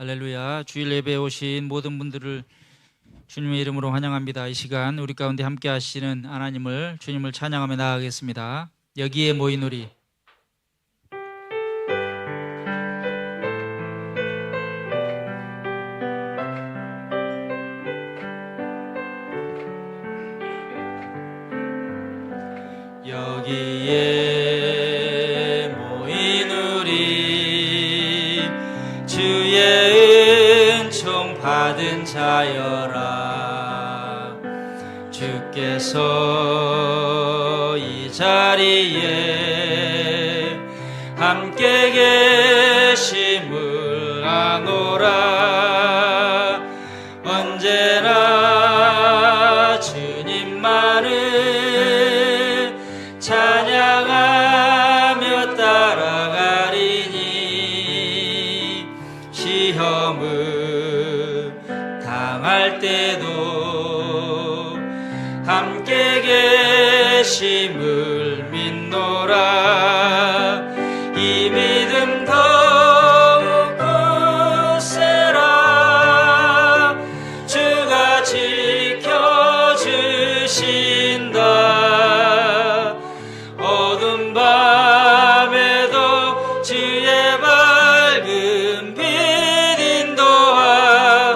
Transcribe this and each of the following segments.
할렐루야. 주일 예배에 오신 모든 분들을 주님의 이름으로 환영합니다. 이 시간 우리 가운데 함께 하시는 하나님을, 주님을 찬양하며 나아가겠습니다. 여기에 모인 우리. 여기에 모인 우리, 주의 은총 받은 자여라. 주께서 이 자리에 함께 계심을 아노라. 언제나 주님만을 찬양하며 따라가리니, 시험을 당할 때도 함께 계심을 믿노라. 이 믿음 더욱 굳세라. 주가 지켜주신다. 어두운 밤에도 주의 밝은 빛 인도하여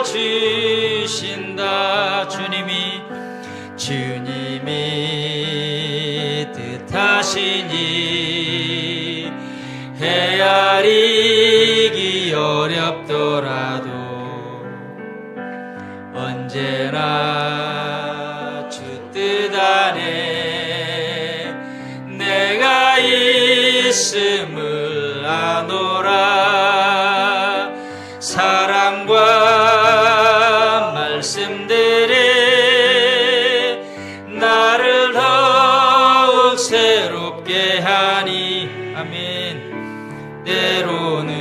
주신다. 주님이 뜻하시니 헤아리기 어렵더라도 언제나 주 뜻 안에 내가 있음을 아노라. 사랑과 말씀들이 나를 더욱 새롭게 하니, 아멘. 때로는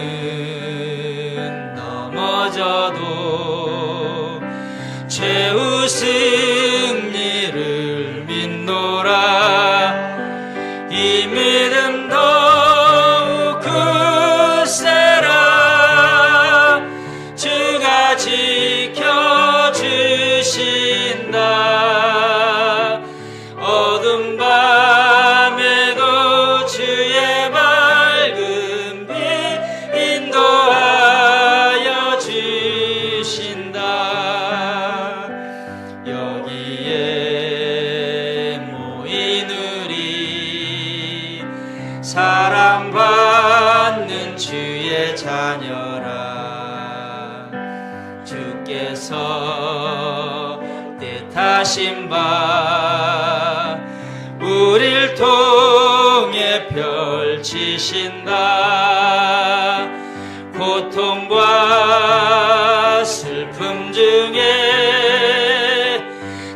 넘어져도 최후 승리를 믿노라. 이 믿음 더욱 굳세라. 주가 지켜주신다. 어두운 밤에도 주의 밝은 빛 인도하여 주신다. 여기에 모인 우리, 사랑받는 주의 자녀라. 주께서 뜻하신 바 우릴 통해 펼치신다. 고통과 슬픔 중에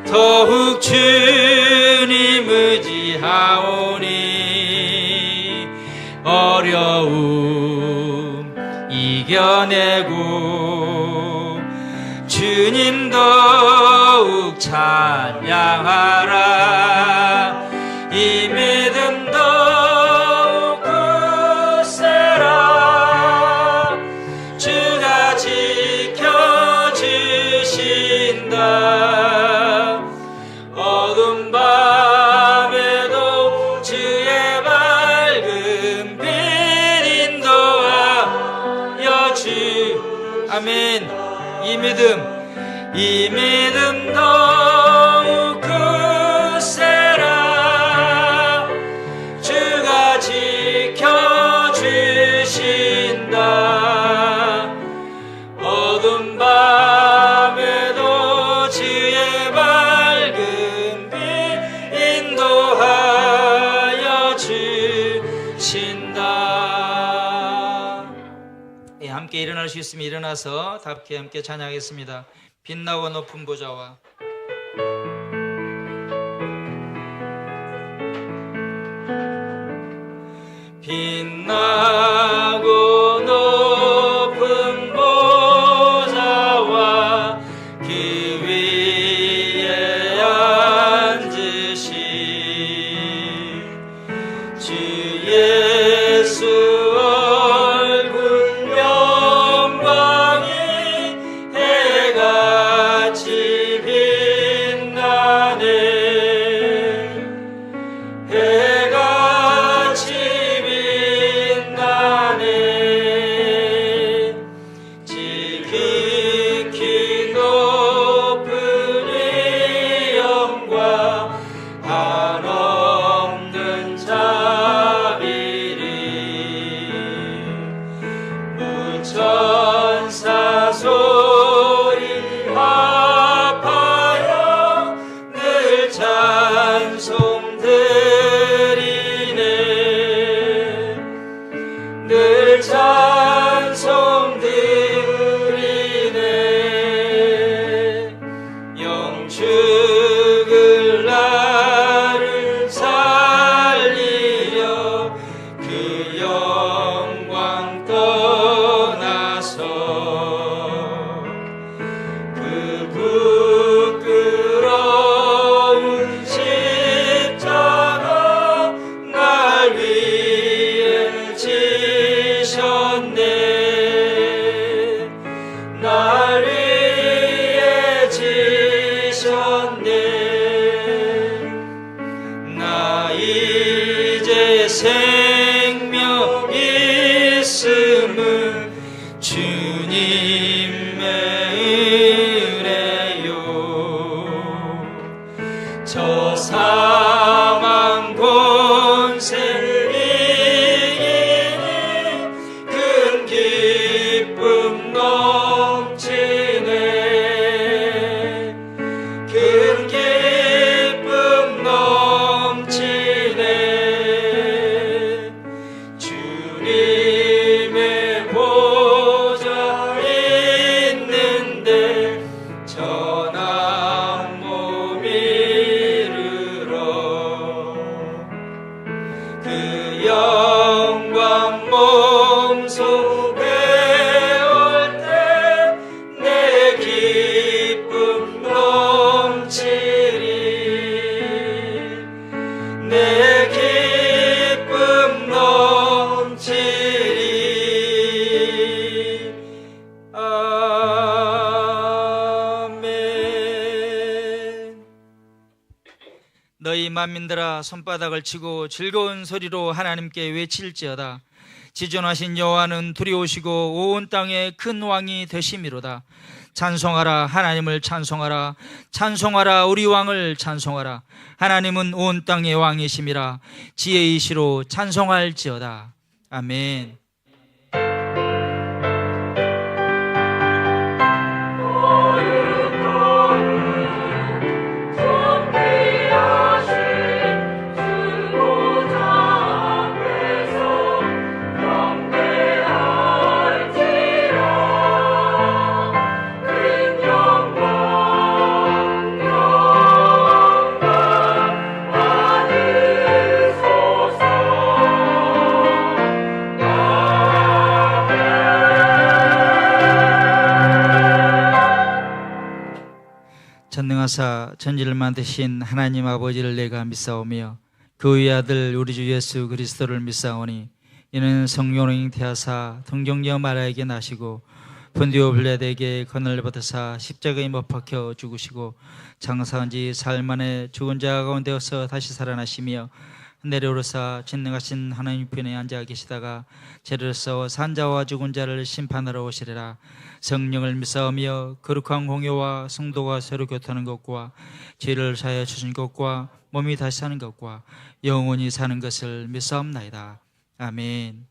더욱 주님 의지하오니, 어려움 이겨내고 주님 더욱 찬양하라. 이 믿음 더욱 굳세라. 주가 지켜주신다. 어두운 밤에도 주의 밝은 빛 인도하여 아멘. 이 믿음 더욱 굳세라. 주가 지켜주신다. 어두운 밤에도 주의 밝은 빛 인도하여 주신다. 함께 일어날 수 있으면 일어나서 답게 함께 찬양하겠습니다. 빛나고 높은 보좌와 빛나고 높은 보좌와 그 위에 앉으신 주 예수 얼굴 영광 찬송 드리네. 영축을 나를 살리려 그 영광 떠나서 그 부끄러운 십자가 날 위해 지셨네. 날 위해 지셨네. 나 이제 생명 있음은 주님의 은혜요. 저 사망 권세를 이기니 큰 기쁨 넘치네. 큰 기쁨 넘치네. 주님의 보좌 있는데 전한 몸 이르러 그 영광 몸속에 올 때 내 기쁨 넘치리. 내 기쁨 넘치리. 아멘. 너희 만민들아 손바닥을 치고 즐거운 소리로 하나님께 외칠지어다. 지존하신 여호와는 두려우시고 온 땅의 큰 왕이 되심이로다. 찬송하라, 하나님을 찬송하라. 찬송하라, 우리 왕을 찬송하라. 하나님은 온 땅의 왕이심이라. 지혜이시로 찬송할지어다. 아멘. 전능하사 천지를 만드신 하나님 아버지를 내가 믿사오며 그의 아들 우리 주 예수 그리스도를 믿사오니 이는 성령으로 잉태하사 동정녀 마리아에게 나시고 본디오 빌라도에게 고난을 받으사 십자가에 못 박혀 죽으시고 장사한 지 사흘 만에 죽은 자 가운데서 다시 살아나시며 내려오르사 전능하신 하나님 편에 앉아 계시다가 재로서 산자와 죽은 자를 심판하러 오시리라. 성령을 믿사오며 거룩한 공효와 성도가 서로 교통하는 것과 죄를 사하여 주신 것과 몸이 다시 사는 것과 영원히 사는 것을 믿사옵나이다. 아멘.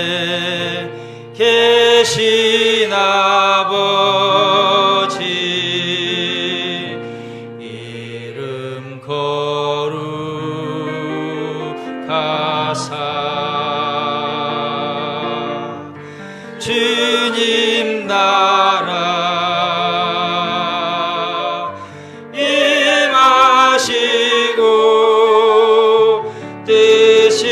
하늘에 계신 아버지 이름 거룩하사 주님 나라 임하시고 뜻이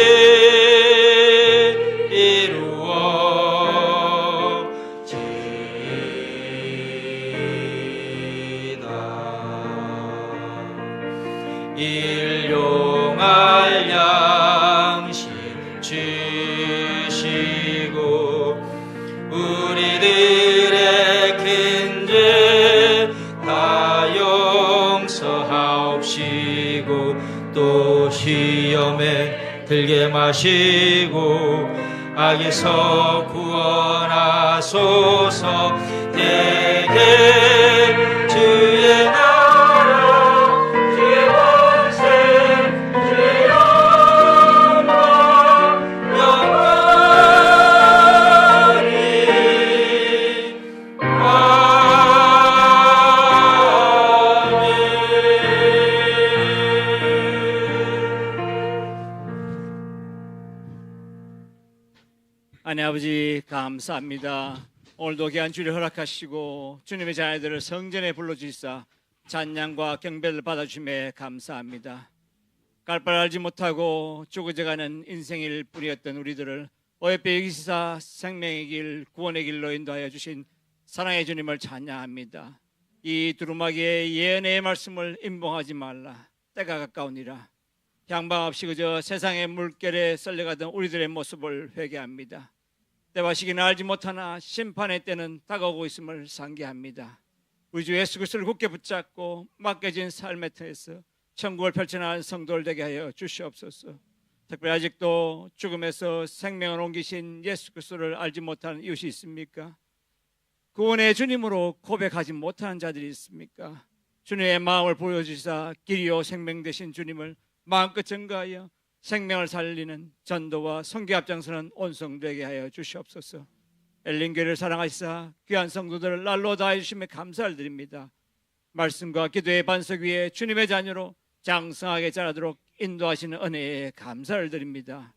이루어지이다. 일용할 양식 주시고 우리들의 큰 죄 다 용서하옵시고 또 시험에 들게 마시고 악에서 구원하소서. 대개 주의 나라 주의 권세 주의 영광 영원히 아멘. 하나님 아버지 감사합니다. 오늘도 귀한 주를 허락하시고 주님의 자녀들을 성전에 불러주시사 찬양과 경배를 받아주심에 감사합니다. 갈 바를 알지 못하고 죽어져가는 인생일 뿐이었던 우리들을 어여삐 여기시사 생명의 길, 구원의 길로 인도하여 주신 사랑의 주님을 찬양합니다. 이 두루마기의 예언의 말씀을 임봉하지 말라. 때가 가까우니라. 향방 없이 그저 세상의 물결에 썰려가던 우리들의 모습을 회개합니다. 때와 시기는 알지 못하나 심판의 때는 다가오고 있음을 상기합니다. 우리 주 예수 그리스도를 굳게 붙잡고 맡겨진 삶의 터에서 천국을 펼쳐나가는 성도를 되게 하여 주시옵소서. 특별히 아직도 죽음에서 생명을 옮기신 예수 그리스도를 알지 못하는 이웃이 있습니까? 구원의 주님으로 고백하지 못하는 자들이 있습니까? 주님의 마음을 보여주시사 길이요 생명 되신 주님을 마음껏 전가하여 생명을 살리는 전도와 선교 앞장서는 온성되게 하여 주시옵소서. 엘린교회를 사랑하시사 귀한 성도들을 날로 다해 주심에 감사를 드립니다. 말씀과 기도의 반석 위에 주님의 자녀로 장성하게 자라도록 인도하시는 은혜에 감사를 드립니다.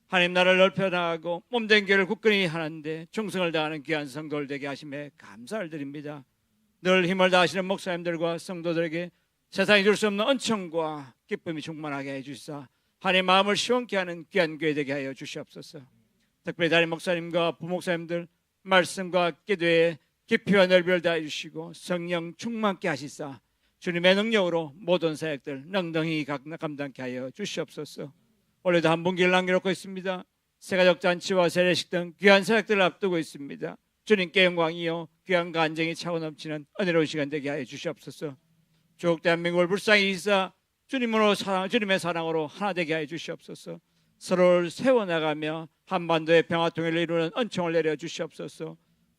하나님 나라를 넓혀나가고 몸된 교회를 굳건히 하는데 충성을 다하는 귀한 성도를 되게 하심에 감사를 드립니다. 늘 힘을 다하시는 목사님들과 성도들에게 세상이 줄 수 없는 은총과 기쁨이 충만하게 해주시사 하나님의 마음을 시원케 하는 귀한 교회 되게 하여 주시옵소서. 특별히 담임 목사님과 부목사님들 말씀과 기도에 깊이와 넓이를 다해 주시고 성령 충만케 하시사 주님의 능력으로 모든 사역들 능동히 감당케 하여 주시옵소서. 올해도 한 분기를 남겨놓고 있습니다. 새가족 잔치와 세례식 등 귀한 사역들을 앞두고 있습니다. 주님께 영광이요 귀한 간증이 차고 넘치는 은혜로운 시간 되게 하여 주시옵소서. 조국 대한민국을 불쌍히 여기사 주님의 사랑으로 하나 되게 하여 주시옵소서. 서로를 세워나가며 한반도의 평화 통일을 이루는 은총을 내려 주시옵소서.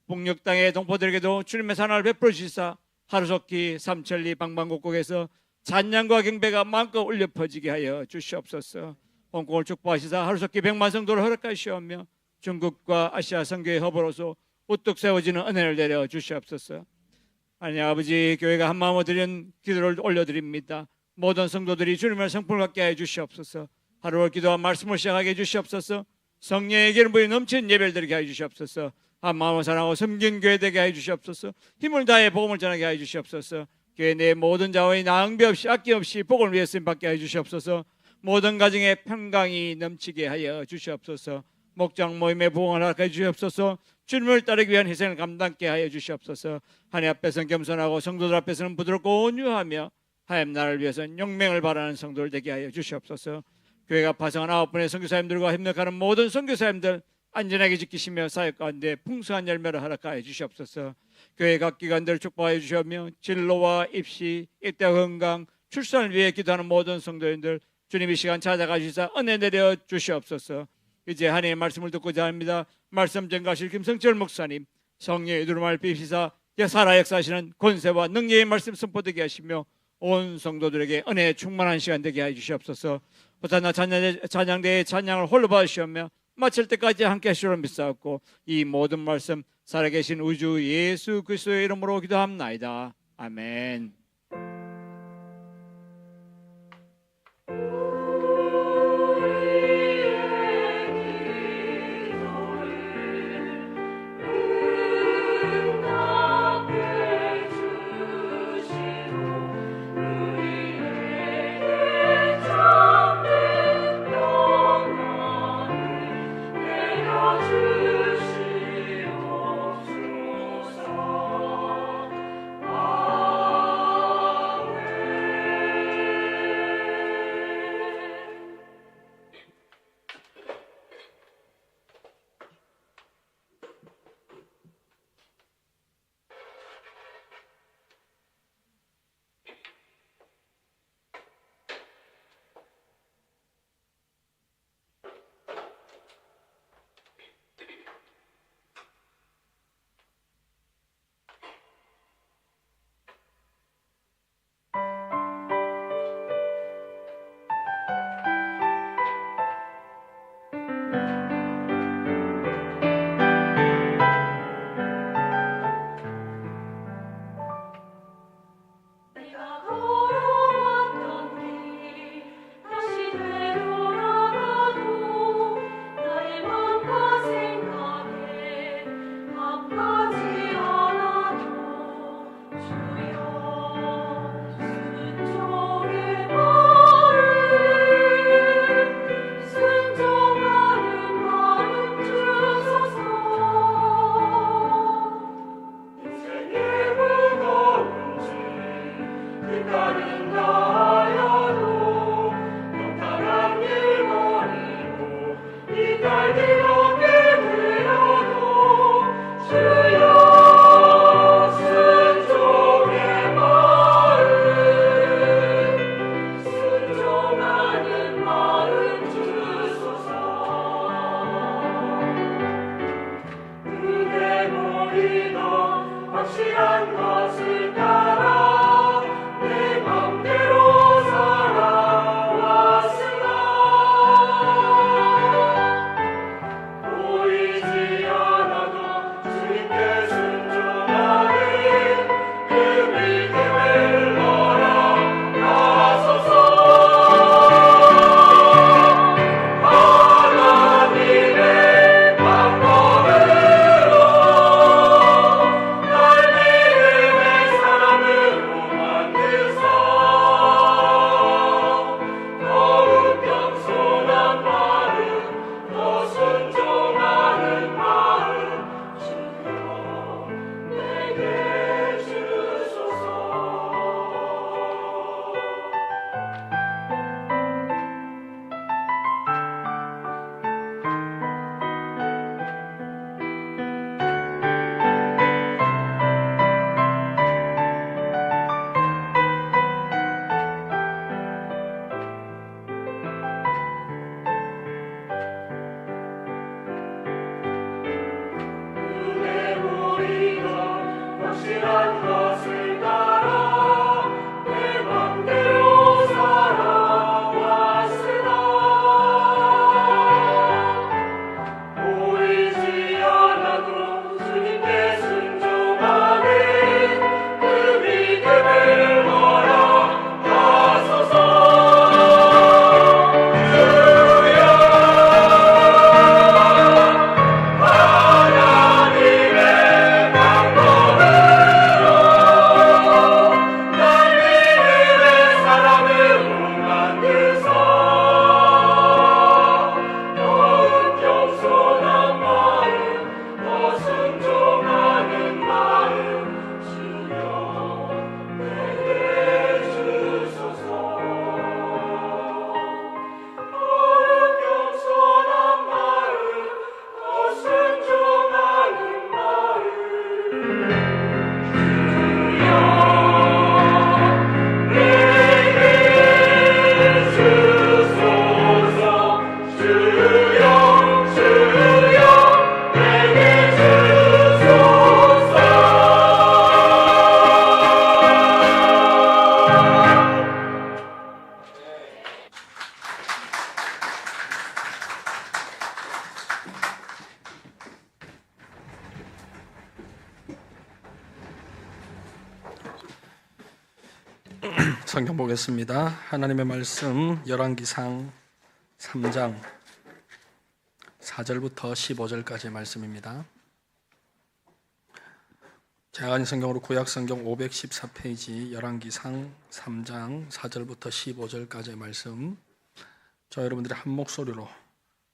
북녘 땅의 동포들에게도 주님의 사랑을 베풀어 주시사 하루속히 삼천리 방방곡곡에서 찬양과 경배가 마음껏 울려 퍼지게 하여 주시옵소서. 홍콩을 축복하시사 하루속히 100만 성도를 허락하시오며 중국과 아시아 선교의 허브로서 우뚝 세워지는 은혜를 내려 주시옵소서. 하나님 아버지, 교회가 한마음으로 드리는 기도를 올려드립니다. 모든 성도들이 주님을 성품을 갖게 하여 주시옵소서. 하루를 기도와 말씀을 시작하게 해 주시옵소서. 성령의 기름 부이 넘치는 예배를 드리게 하여 주시옵소서. 한마음을 사랑하고 섬긴 교회 되게 하여 주시옵소서. 힘을 다해 복음을 전하게 하여 주시옵소서. 교회 내 모든 자원이 낭비 없이 아낌없이 복을 위해 쓰임받게 하여 주시옵소서. 모든 가정에 평강이 넘치게 하여 주시옵소서. 목장 모임의 부흥을 허락해 주시옵소서. 주님을 따르기 위한 희생을 감당케 하여 주시옵소서. 하나님 앞에서는 겸손하고 성도들 앞에서는 부드럽고 온유하며 하나님 나라를 위해서는 용맹을 바라는 성도를 되게 하여 주시옵소서. 교회가 파송한 9분의 선교사님들과 협력하는 모든 선교사님들 안전하게 지키시며 사역 가운데 풍성한 열매를 허락하여 주시옵소서. 교회 각 기관들을 축복하여 주시며 진로와 입시, 입대 건강, 출산을 위해 기도하는 모든 성도님들 주님 이 시간 찾아가 주시사 은혜 내려 주시옵소서. 이제 하나님의 말씀을 듣고자 합니다. 말씀 전가하실 김성철 목사님 성령의 두루마를 비시사 살아 역사하시는 권세와 능력의 말씀 선포되게 하시며 온 성도들에게 은혜의 충만한 시간 되게 해 주시옵소서. 호산나 찬양대의 찬양을 홀로 받으시오며 마칠 때까지 함께 하시리라 믿사옵고 이 모든 말씀 살아계신 우주 예수 그리스도의 이름으로 기도합나이다. 아멘. 주시옵소서. 성경 보겠습니다. 하나님의 말씀 열왕기상 3장 4절부터 15절까지의 말씀입니다. 제가 가진 성경으로 구약성경 514페이지 열왕기상 3장 4절부터 15절까지의 말씀, 저 여러분들이 한 목소리로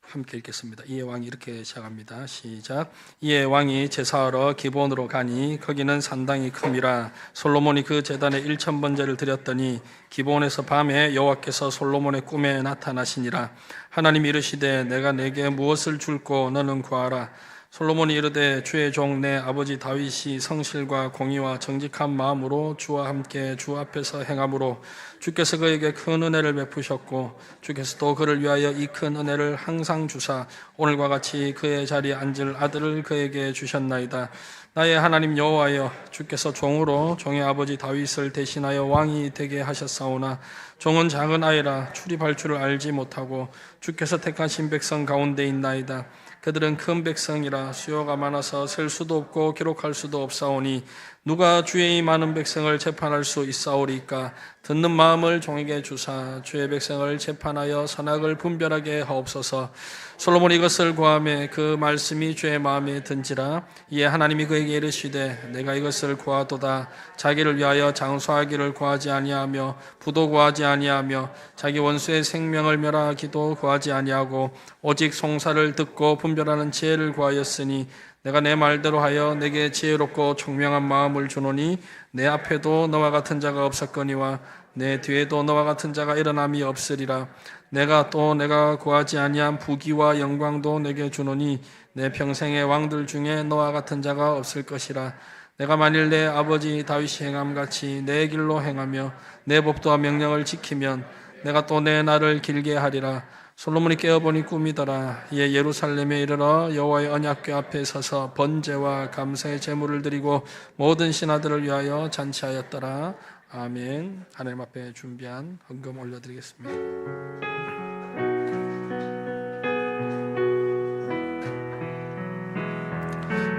함께 읽겠습니다. 이에 왕이 이렇게 시작합니다. 시작. 이에 왕이 제사하러 기브온으로 가니 거기는 산당이 큼이라. 솔로몬이 그 제단에 1000번제를 드렸더니 기브온에서 밤에 여호와께서 솔로몬의 꿈에 나타나시니라. 하나님이 이르시되 내가 내게 무엇을 줄꼬 너는 구하라. 솔로몬이 이르되 주의 종 내 아버지 다윗이 성실과 공의와 정직한 마음으로 주와 함께 주 앞에서 행함으로 주께서 그에게 큰 은혜를 베푸셨고 주께서 또 그를 위하여 이 큰 은혜를 항상 주사 오늘과 같이 그의 자리에 앉을 아들을 그에게 주셨나이다. 나의 하나님 여호와여, 주께서 종으로 종의 아버지 다윗을 대신하여 왕이 되게 하셨사오나 종은 작은 아이라 출입할 줄을 알지 못하고 주께서 택하신 백성 가운데 있나이다. 그들은 큰 백성이라 수요가 많아서 셀 수도 없고 기록할 수도 없사오니 누가 주의 이 많은 백성을 재판할 수 있사오리까? 듣는 마음을 종에게 주사 주의 백성을 재판하여 선악을 분별하게 하옵소서. 솔로몬이 이것을 구하매 그 말씀이 주의 마음에 든지라. 이에 하나님이 그에게 이르시되 내가 이것을 구하도다. 자기를 위하여 장수하기를 구하지 아니하며 부도 구하지 아니하며 자기 원수의 생명을 멸하기도 구하지 아니하고 오직 송사를 듣고 분별하는 지혜를 구하였으니 내가 내 말대로 하여 내게 지혜롭고 총명한 마음을 주노니 내 앞에도 너와 같은 자가 없었거니와 내 뒤에도 너와 같은 자가 일어남이 없으리라. 내가 구하지 아니한 부귀와 영광도 내게 주노니 내 평생의 왕들 중에 너와 같은 자가 없을 것이라. 내가 만일 내 아버지 다윗이 행함같이 내 길로 행하며 내 법도와 명령을 지키면 내가 또 내 날을 길게 하리라. 솔로몬이 깨어보니 꿈이더라. 이에 예루살렘에 이르러 여호와의 언약궤 앞에 서서 번제와 감사의 제물을 드리고 모든 신하들을 위하여 잔치하였더라. 아멘. 하나님 앞에 준비한 헌금 올려드리겠습니다.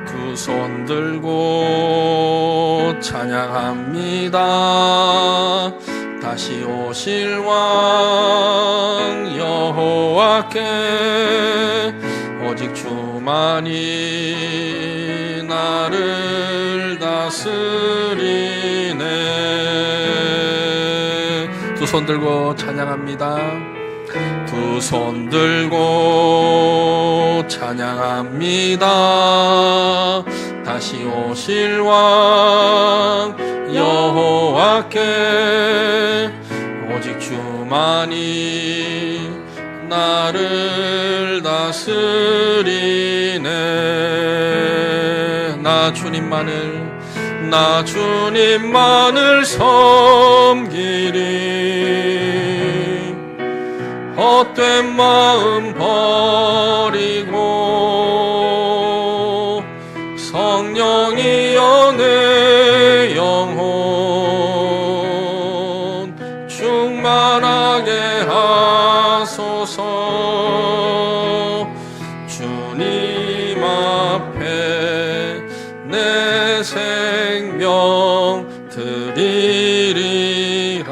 두 손 들고 찬양합니다. 다시 오실 왕 여호와께 오직 주만이 나를 다스리네. 두 손 들고 찬양합니다. 두 손 들고 찬양합니다. 다시 오실 왕 여호와께 오직 주만이 나를 다스리네. 나 주님만을 섬기리. 헛된 마음 버리고 성령이여 내 영혼 충만하게 하소서. 주님 앞에 내 생명 드리리라.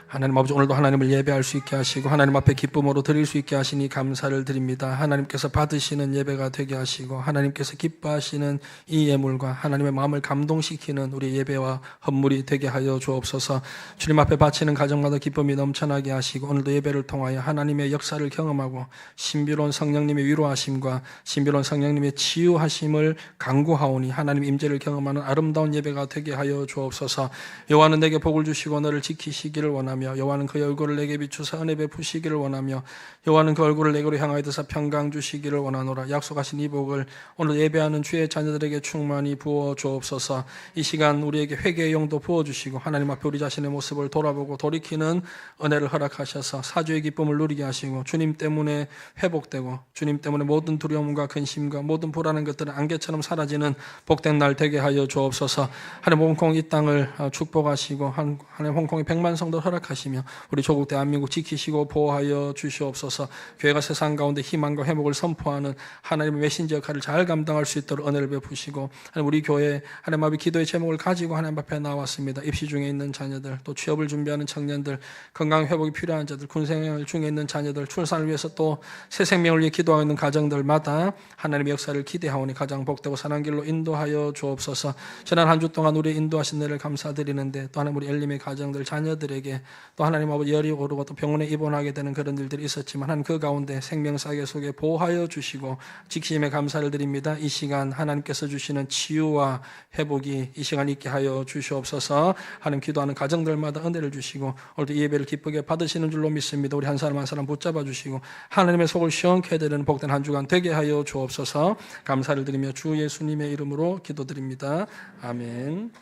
하나님 아버지, 오늘도 하나님을 예배할 수 있게 하시고 하나님 앞에 기쁨으로 드릴 수 있게 하시니 감사를 드립니다. 하나님께서 받으시는 예배가 되게 하시고 하나님께서 기뻐하시는 이 예물과 하나님의 마음을 감동시키는 우리 예배와 헌물이 되게 하여 주옵소서. 주님 앞에 바치는 가정마다 기쁨이 넘쳐나게 하시고 오늘도 예배를 통하여 하나님의 역사를 경험하고 신비로운 성령님의 위로하심과 신비로운 성령님의 치유하심을 간구하오니 하나님 임재를 경험하는 아름다운 예배가 되게 하여 주옵소서. 여호와는 내게 복을 주시고 너를 지키시기를 원하며 여호와는 그의 얼굴을 내게 비추사 은혜 베푸시기를 원하며 여호와는 그 얼굴을 내게로 향하여 드사 평강 주시기를 원하노라. 약속하신 이 복을 오늘 예배하는 주의 자녀들에게 충만히 부어 주옵소서. 이 시간 우리에게 회개의 용도 부어 주시고 하나님 앞에 우리 자신의 모습을 돌아보고 돌이키는 은혜를 허락하셔서 사주의 기쁨을 누리게 하시고 주님 때문에 회복되고 주님 때문에 모든 두려움과 근심과 모든 불안한 것들은 안개처럼 사라지는 복된 날 되게 하여 주옵소서. 하나님 홍콩 이 땅을 축복하시고 하나님 홍콩의 100만 성도 허락하시고 허락하시며 우리 조국 대한민국 지키시고 보호하여 주시옵소서. 교회가 세상 가운데 희망과 회복을 선포하는 하나님의 메신저 역할을 잘 감당할 수 있도록 은혜를 베푸시고, 우리 교회 하나님 앞에 기도의 제목을 가지고 하나님 앞에 나왔습니다. 입시 중에 있는 자녀들, 또 취업을 준비하는 청년들, 건강 회복이 필요한 자들, 군생활 중에 있는 자녀들, 출산을 위해서 또 새 생명을 위해 기도하고 있는 가정들마다 하나님의 역사를 기대하오니 가장 복되고 선한 길로 인도하여 주옵소서. 지난 한 주 동안 우리 인도하신 은혜를 감사드리는데, 또 하나님 우리 엘림의 가정들, 자녀들에게 또 하나님 아버지 열이 오르고 또 병원에 입원하게 되는 그런 일들이 있었지만 하나님 그 가운데 생명사계 속에 보호하여 주시고 지키심에 감사를 드립니다. 이 시간 하나님께서 주시는 치유와 회복이 이 시간 있게 하여 주시옵소서. 하나님 기도하는 가정들마다 은혜를 주시고 오늘도 이 예배를 기쁘게 받으시는 줄로 믿습니다. 우리 한 사람 한 사람 붙잡아 주시고 하나님의 속을 시원케 해드리는 복된 한 주간 되게 하여 주옵소서. 감사를 드리며 주 예수님의 이름으로 기도드립니다. 아멘.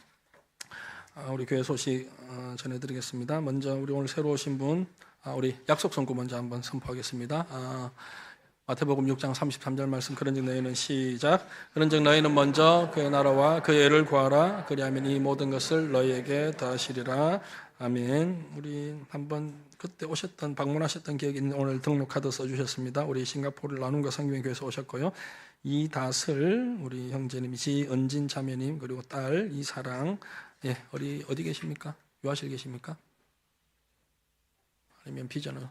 우리 교회 소식 전해드리겠습니다. 먼저 우리 오늘 새로 오신 분, 우리 약속 선고 먼저 한번 선포하겠습니다. 마태복음 6장 33절 말씀, 그런즉 너희는 시작. 그런즉 너희는 먼저 그의 나라와 그의 의를 구하라. 그리하면 이 모든 것을 너희에게 더하시리라. 아멘. 우리 한번 그때 오셨던 방문하셨던 기억이 있는 오늘 등록 카드 써주셨습니다. 우리 싱가포르 나눔과 성교회 교회에서 오셨고요. 이다슬 우리 형제님, 지은진 자매님, 그리고 딸 이사랑, 예, 어디 계십니까? 유아실 계십니까? 아니면 비전은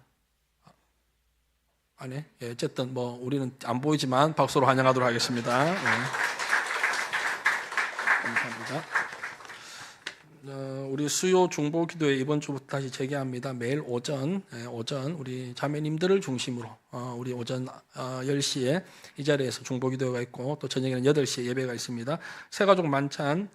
아니, 예, 어쨌든 뭐 우리는 안 보이지만 박수로 환영하도록 하겠습니다. 예. 감사합니다. 우리 수요 중보 기도회 이번 주부터 다시 재개합니다. 매일 오전 우리 자매님들을 중심으로 우리 오전 10시에 이 자리에서 중보 기도회가 있고, 또 저녁에는 8시에 예배가 있습니다. 새가족 만찬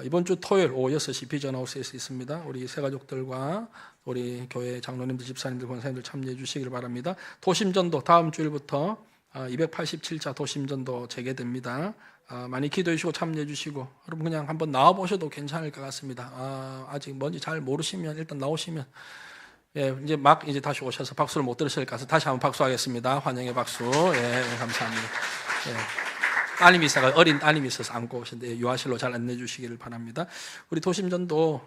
이번 주 토요일 오후 6시 비전하우스에서 있습니다. 우리 새가족들과 우리 교회 장로님들, 집사님들, 권사님들 참여해 주시길 바랍니다. 도심전도 다음 주일부터 287차 도심전도 재개됩니다. 많이 기도해 주시고 참여해 주시고, 여러분 그냥 한번 나와 보셔도 괜찮을 것 같습니다. 아직 뭔지 잘 모르시면 일단 나오시면, 예, 이제 다시 오셔서 박수를 못 들으실 것 같아서 다시 한번 박수하겠습니다. 환영의 박수. 예, 감사합니다. 예. 따님이 있어서, 어린 따님이 있어서 안고 오신데 유아실로 잘 안내해 주시기를 바랍니다. 우리 도심전도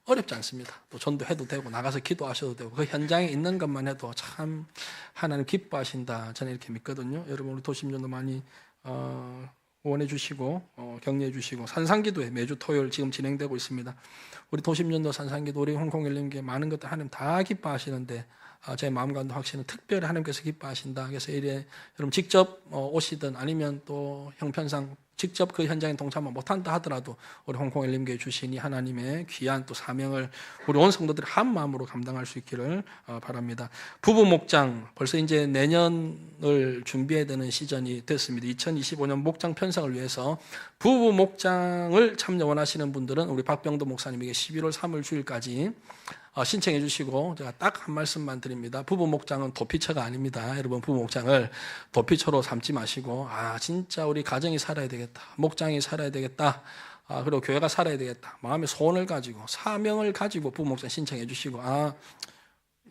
어렵지 않습니다. 또 전도해도 되고 나가서 기도하셔도 되고 그 현장에 있는 것만 해도 참 하나님 기뻐하신다, 저는 이렇게 믿거든요. 여러분 우리 도심전도 많이 응원해 주시고 격려해 주시고, 산상기도회 매주 토요일 지금 진행되고 있습니다. 우리 도심전도 산상기도, 우리 홍콩엘림교회 많은 것들 하나님 다 기뻐하시는데 제 마음과 확신은 특별히 하나님께서 기뻐하신다. 그래서 이래 여러분 직접 오시든 아니면 또 형편상 직접 그 현장에 동참을 못한다 하더라도 우리 홍콩엘림교회 주신 이 하나님의 귀한 또 사명을 우리 온 성도들이 한 마음으로 감당할 수 있기를 바랍니다. 부부 목장 벌써 이제 내년을 준비해야 되는 시즌이 됐습니다. 2025년 목장 편성을 위해서 부부 목장을 참여 원하시는 분들은 우리 박병도 목사님에게 11월 3일 주일까지 신청해 주시고, 제가 딱 한 말씀만 드립니다. 부부 목장은 도피처가 아닙니다. 여러분 부부 목장을 도피처로 삼지 마시고, 진짜 우리 가정이 살아야 되겠다, 목장이 살아야 되겠다, 그리고 교회가 살아야 되겠다, 마음의 소원을 가지고 사명을 가지고 부부 목장 신청해 주시고,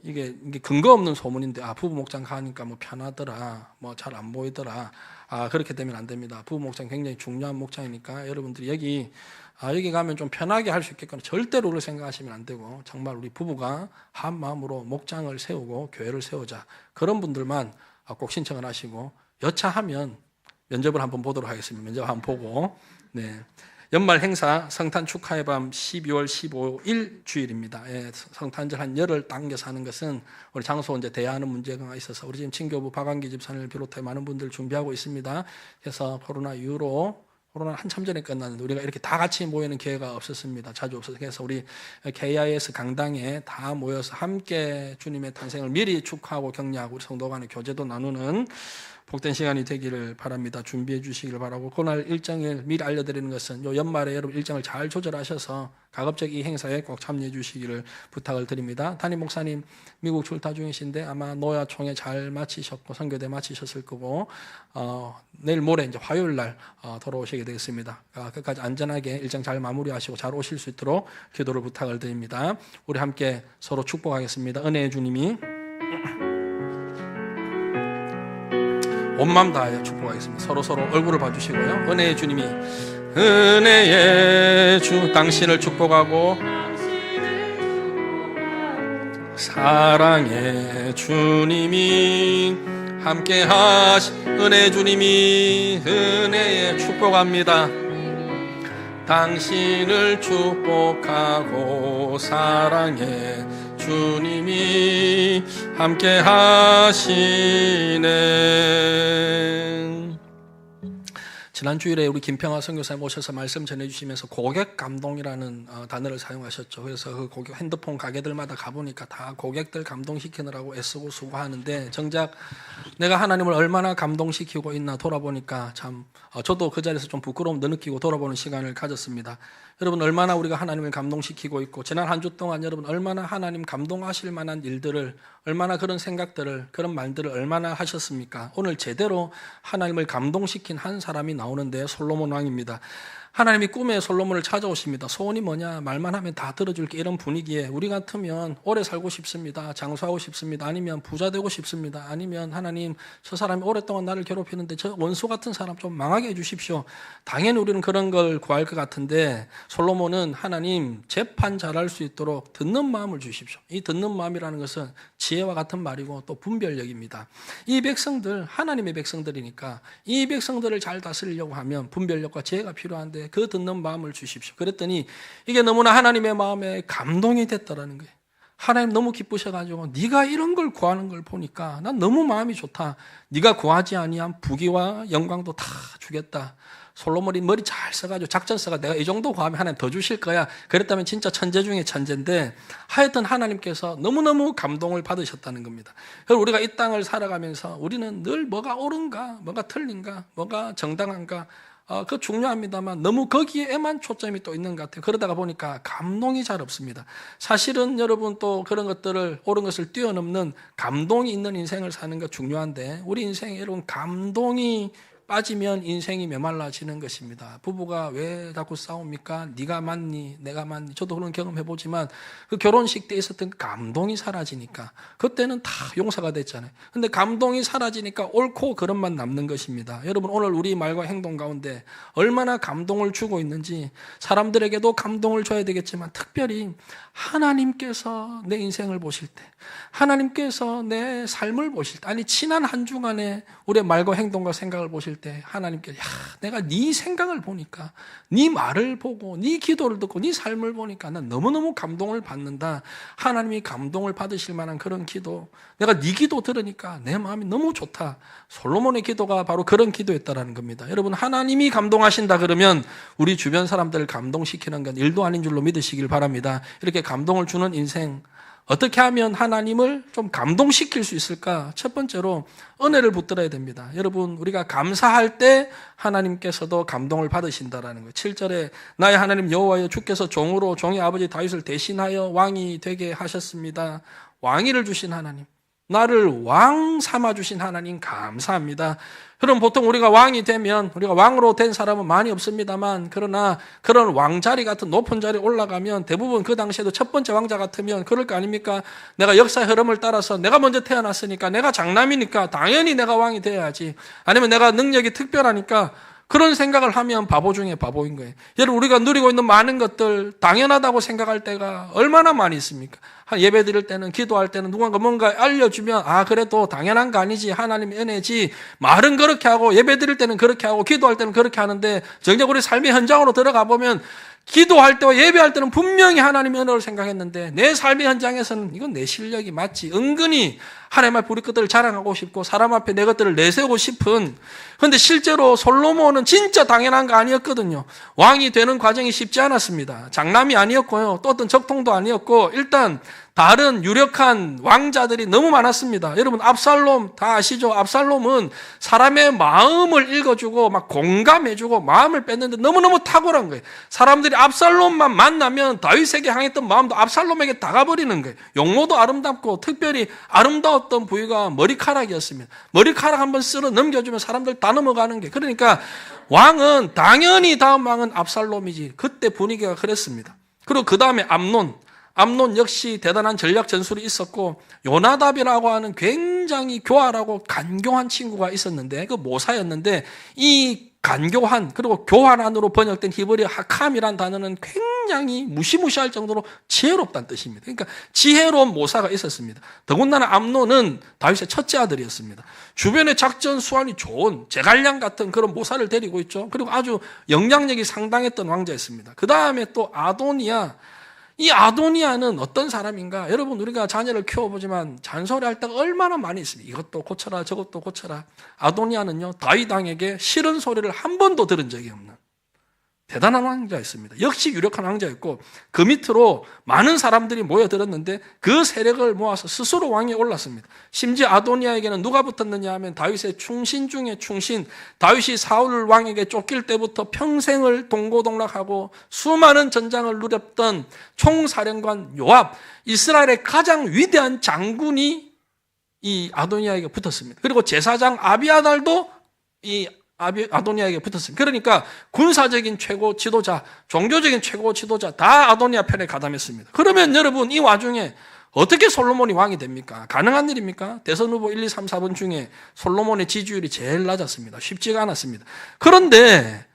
이게 근거 없는 소문인데 부부 목장 가니까 뭐 편하더라, 뭐 잘 안 보이더라, 그렇게 되면 안 됩니다. 부부 목장 굉장히 중요한 목장이니까 여러분들이 여기 가면 좀 편하게 할 수 있겠거나 절대로 그렇게 생각하시면 안 되고, 정말 우리 부부가 한 마음으로 목장을 세우고 교회를 세우자, 그런 분들만 꼭 신청을 하시고, 여차하면 면접을 한번 보도록 하겠습니다. 면접 한번 보고. 네. 연말 행사 성탄 축하의 밤 12월 15일 주일입니다. 예, 성탄절 한 열흘 당겨서 하는 것은 우리 장소 이제 대여하는 문제가 있어서 우리 지금 친교부 박완기 집사님을 비롯해 많은 분들 준비하고 있습니다. 그래서 코로나 이후로, 코로나 한참 전에 끝났는데 우리가 이렇게 다 같이 모이는 기회가 없었습니다. 자주 없어서. 그래서 우리 KIS 강당에 다 모여서 함께 주님의 탄생을 미리 축하하고 격려하고 우리 성도 간의 교제도 나누는 복된 시간이 되기를 바랍니다. 준비해 주시기를 바라고, 그날 일정을 미리 알려드리는 것은 요 연말에 여러분 일정을 잘 조절하셔서 가급적 이 행사에 꼭 참여해 주시기를 부탁을 드립니다. 담임 목사님 미국 출타 중이신데 아마 노야총회 잘 마치셨고 선교대 마치셨을 거고, 내일 모레 이제 화요일 날 돌아오시게 되겠습니다. 끝까지 안전하게 일정 잘 마무리하시고 잘 오실 수 있도록 기도를 부탁을 드립니다. 우리 함께 서로 축복하겠습니다. 은혜의 주님이 온 마음 다하여 축복하겠습니다. 서로 얼굴을 봐주시고요. 은혜의 주님이, 은혜의 주 당신을 축복하고 사랑의 주님이 함께 하시 은혜 주님이 은혜에 축복합니다. 당신을 축복하고 사랑의 주님이 함께 하시네. 지난 주일에 우리 김평화 선교사님 오셔서 말씀 전해주시면서 고객 감동이라는 단어를 사용하셨죠. 그래서 그 고객 핸드폰 가게들마다 가보니까 다 고객들 감동시키느라고 애쓰고 수고하는데 정작 내가 하나님을 얼마나 감동시키고 있나 돌아보니까 참 저도 그 자리에서 좀 부끄러움도 느끼고 돌아보는 시간을 가졌습니다. 여러분 얼마나 우리가 하나님을 감동시키고 있고 지난 한 주 동안 여러분 얼마나 하나님 감동하실 만한 일들을 얼마나 그런 생각들을 그런 말들을 얼마나 하셨습니까? 오늘 제대로 하나님을 감동시킨 한 사람이 나오는데 솔로몬 왕입니다. 하나님이 꿈에 솔로몬을 찾아오십니다. 소원이 뭐냐? 말만 하면 다 들어줄게. 이런 분위기에 우리 같으면 오래 살고 싶습니다. 장수하고 싶습니다. 아니면 부자 되고 싶습니다. 아니면 하나님 저 사람이 오랫동안 나를 괴롭히는데 저 원수 같은 사람 좀 망하게 해주십시오. 당연히 우리는 그런 걸 구할 것 같은데 솔로몬은 하나님 재판 잘할 수 있도록 듣는 마음을 주십시오. 이 듣는 마음이라는 것은 지혜와 같은 말이고 또 분별력입니다. 이 백성들 하나님의 백성들이니까 이 백성들을 잘 다스리려고 하면 분별력과 지혜가 필요한데 그 듣는 마음을 주십시오. 그랬더니 이게 너무나 하나님의 마음에 감동이 됐다라는 거예요. 하나님 너무 기쁘셔가지고 네가 이런 걸 구하는 걸 보니까 난 너무 마음이 좋다. 네가 구하지 아니한 부귀와 영광도 다 주겠다. 솔로몬이 머리 잘 써가지고 작전 써가 내가 이 정도 구하면 하나님 더 주실 거야. 그랬다면 진짜 천재 중에 천재인데 하여튼 하나님께서 너무너무 감동을 받으셨다는 겁니다. 그리고 우리가 이 땅을 살아가면서 우리는 늘 뭐가 옳은가 뭐가 틀린가 뭐가 정당한가 그거 중요합니다만 너무 거기에만 초점이 또 있는 것 같아요. 그러다가 보니까 감동이 잘 없습니다. 사실은 여러분 또 그런 것들을 옳은 것을 뛰어넘는 감동이 있는 인생을 사는 거 중요한데 우리 인생에 여러분 감동이 빠지면 인생이 메말라지는 것입니다. 부부가 왜 자꾸 싸웁니까? 네가 맞니? 내가 맞니? 저도 그런 경험해보지만 그 결혼식 때 있었던 감동이 사라지니까 그때는 다 용서가 됐잖아요. 근데 감동이 사라지니까 옳고 그름만 남는 것입니다. 여러분 오늘 우리 말과 행동 가운데 얼마나 감동을 주고 있는지 사람들에게도 감동을 줘야 되겠지만 특별히 하나님께서 내 인생을 보실 때 하나님께서 내 삶을 보실 때 아니 지난 한 주간의 우리의 말과 행동과 생각을 보실 때 하나님께 내가 네 생각을 보니까 네 말을 보고 네 기도를 듣고 네 삶을 보니까 난 너무너무 감동을 받는다. 하나님이 감동을 받으실 만한 그런 기도 내가 네 기도 들으니까 내 마음이 너무 좋다. 솔로몬의 기도가 바로 그런 기도였다라는 겁니다. 여러분 하나님이 감동하신다 그러면 우리 주변 사람들을 감동시키는 건 일도 아닌 줄로 믿으시길 바랍니다. 이렇게 감동을 주는 인생 어떻게 하면 하나님을 좀 감동시킬 수 있을까? 첫 번째로 은혜를 붙들어야 됩니다. 여러분 우리가 감사할 때 하나님께서도 감동을 받으신다라는 거예요. 7절에 나의 하나님 여호와여 주께서 종으로 종의 아버지 다윗을 대신하여 왕이 되게 하셨습니다. 왕위를 주신 하나님 나를 왕 삼아주신 하나님 감사합니다. 그럼 보통 우리가 왕이 되면 우리가 왕으로 된 사람은 많이 없습니다만 그러나 그런 왕자리 같은 높은 자리에 올라가면 대부분 그 당시에도 첫 번째 왕자 같으면 그럴 거 아닙니까? 내가 역사의 흐름을 따라서 내가 먼저 태어났으니까 내가 장남이니까 당연히 내가 왕이 돼야지. 아니면 내가 능력이 특별하니까 그런 생각을 하면 바보 중에 바보인 거예요. 여러분 우리가 누리고 있는 많은 것들 당연하다고 생각할 때가 얼마나 많이 있습니까? 예배 드릴 때는 기도할 때는 누군가 뭔가 알려주면 그래도 당연한 거 아니지 하나님의 은혜지 말은 그렇게 하고 예배 드릴 때는 그렇게 하고 기도할 때는 그렇게 하는데 정작 우리 삶의 현장으로 들어가 보면 기도할 때와 예배할 때는 분명히 하나님의 은혜를 생각했는데 내 삶의 현장에서는 이건 내 실력이 맞지 은근히 하나님 앞에 우리 것들을 자랑하고 싶고 사람 앞에 내 것들을 내세우고 싶은 그런데 실제로 솔로몬은 진짜 당연한 거 아니었거든요. 왕이 되는 과정이 쉽지 않았습니다. 장남이 아니었고요. 또 어떤 적통도 아니었고 일단 다른 유력한 왕자들이 너무 많았습니다. 여러분 압살롬 다 아시죠? 압살롬은 사람의 마음을 읽어주고 막 공감해주고 마음을 뺐는데 너무너무 탁월한 거예요. 사람들이 압살롬만 만나면 다윗에게 향했던 마음도 압살롬에게 다 가버리는 거예요. 용모도 아름답고 특별히 아름다웠던 부위가 머리카락이었습니다. 머리카락 한번 쓸어 넘겨주면 사람들 다 넘어가는 게 그러니까 왕은 당연히 다음 왕은 압살롬이지. 그때 분위기가 그랬습니다. 그리고 그 다음에 암논 역시 대단한 전략 전술이 있었고 요나답이라고 하는 굉장히 교활하고 간교한 친구가 있었는데 그 모사였는데 이 간교한 그리고 교활한으로 번역된 히브리 하캄이란 단어는 굉장히 굉장히 무시무시할 정도로 지혜롭다는 뜻입니다. 그러니까 지혜로운 모사가 있었습니다. 더군다나 암논은 다윗의 첫째 아들이었습니다. 주변에 작전 수완이 좋은 제갈량 같은 그런 모사를 데리고 있죠. 그리고 아주 영향력이 상당했던 왕자였습니다. 그 다음에 또 아도니아. 이 아도니아는 어떤 사람인가? 여러분, 우리가 자녀를 키워보지만 잔소리할 때가 얼마나 많이 있습니다. 이것도 고쳐라, 저것도 고쳐라. 아도니아는요, 다윗 왕에게 싫은 소리를 한 번도 들은 적이 없는 대단한 왕자였습니다. 역시 유력한 왕자였고, 그 밑으로 많은 사람들이 모여들었는데 그 세력을 모아서 스스로 왕위에 올랐습니다. 심지어 아도니아에게는 누가 붙었느냐 하면 다윗의 충신 중에 충신, 다윗이 사울 왕에게 쫓길 때부터 평생을 동고동락하고 수많은 전장을 누렸던 총사령관 요압, 이스라엘의 가장 위대한 장군이 이 아도니아에게 붙었습니다. 그리고 제사장 아비아달도 이 아도니아에게 붙었습니다. 그러니까 군사적인 최고 지도자, 종교적인 최고 지도자 다 아도니아 편에 가담했습니다. 그러면 여러분, 이 와중에 어떻게 솔로몬이 왕이 됩니까? 가능한 일입니까? 대선 후보 1, 2, 3, 4번 중에 솔로몬의 지지율이 제일 낮았습니다. 쉽지가 않았습니다. 그런데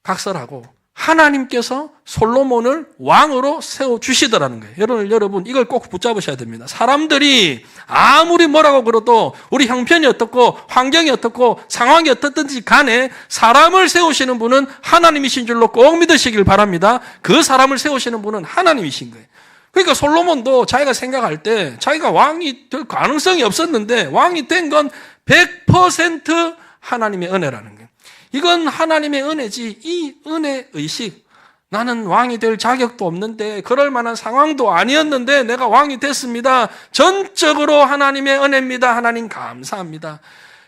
각설하고 하나님께서 솔로몬을 왕으로 세워주시더라는 거예요. 여러분 이걸 꼭 붙잡으셔야 됩니다. 사람들이 아무리 뭐라고 그래도 우리 형편이 어떻고 환경이 어떻고 상황이 어떻든지 간에 사람을 세우시는 분은 하나님이신 줄로 꼭 믿으시길 바랍니다. 그 사람을 세우시는 분은 하나님이신 거예요. 그러니까 솔로몬도 자기가 생각할 때 자기가 왕이 될 가능성이 없었는데 왕이 된 건 100% 하나님의 은혜라는 거예요. 이건 하나님의 은혜지, 이 은혜 의식, 나는 왕이 될 자격도 없는데 그럴 만한 상황도 아니었는데 내가 왕이 됐습니다. 전적으로 하나님의 은혜입니다. 하나님 감사합니다.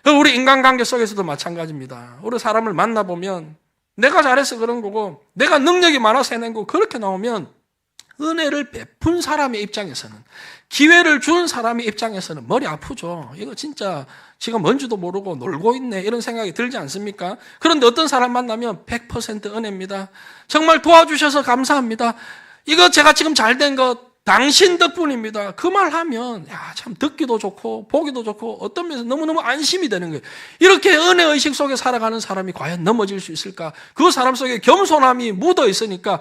우리 인간관계 속에서도 마찬가지입니다. 우리 사람을 만나보면 내가 잘해서 그런 거고 내가 능력이 많아서 해낸 거고 그렇게 나오면 은혜를 베푼 사람의 입장에서는, 기회를 준 사람의 입장에서는 머리 아프죠. 이거 진짜 지가 뭔지도 모르고 놀고 있네 이런 생각이 들지 않습니까? 그런데 어떤 사람 만나면 100% 은혜입니다. 정말 도와주셔서 감사합니다. 이거 제가 지금 잘 된 거 당신 덕분입니다. 그 말 하면 참 듣기도 좋고 보기도 좋고 어떤 면에서 너무너무 안심이 되는 거예요. 이렇게 은혜의식 속에 살아가는 사람이 과연 넘어질 수 있을까? 그 사람 속에 겸손함이 묻어 있으니까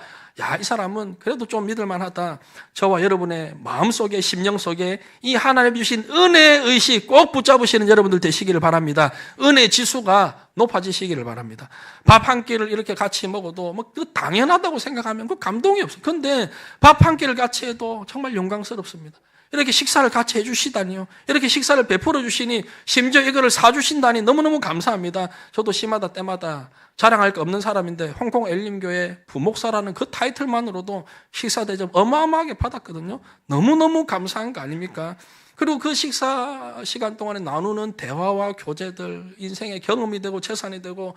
이 사람은 그래도 좀 믿을만하다. 저와 여러분의 마음속에, 심령 속에 이 하나님 주신 은혜의식 꼭 붙잡으시는 여러분들 되시기를 바랍니다. 은혜 지수가 높아지시기를 바랍니다. 밥 한 끼를 이렇게 같이 먹어도 당연하다고 생각하면 그 감동이 없어요. 그런데 밥 한 끼를 같이 해도 정말 영광스럽습니다. 이렇게 식사를 같이 해주시다니요. 이렇게 식사를 베풀어 주시니, 심지어 이거를 사주신다니 너무너무 감사합니다. 저도 시마다 때마다 자랑할 거 없는 사람인데 홍콩 엘림교회 부목사라는 그 타이틀만으로도 식사 대접 어마어마하게 받았거든요. 너무너무 감사한 거 아닙니까? 그리고 그 식사 시간 동안에 나누는 대화와 교제들, 인생의 경험이 되고 재산이 되고,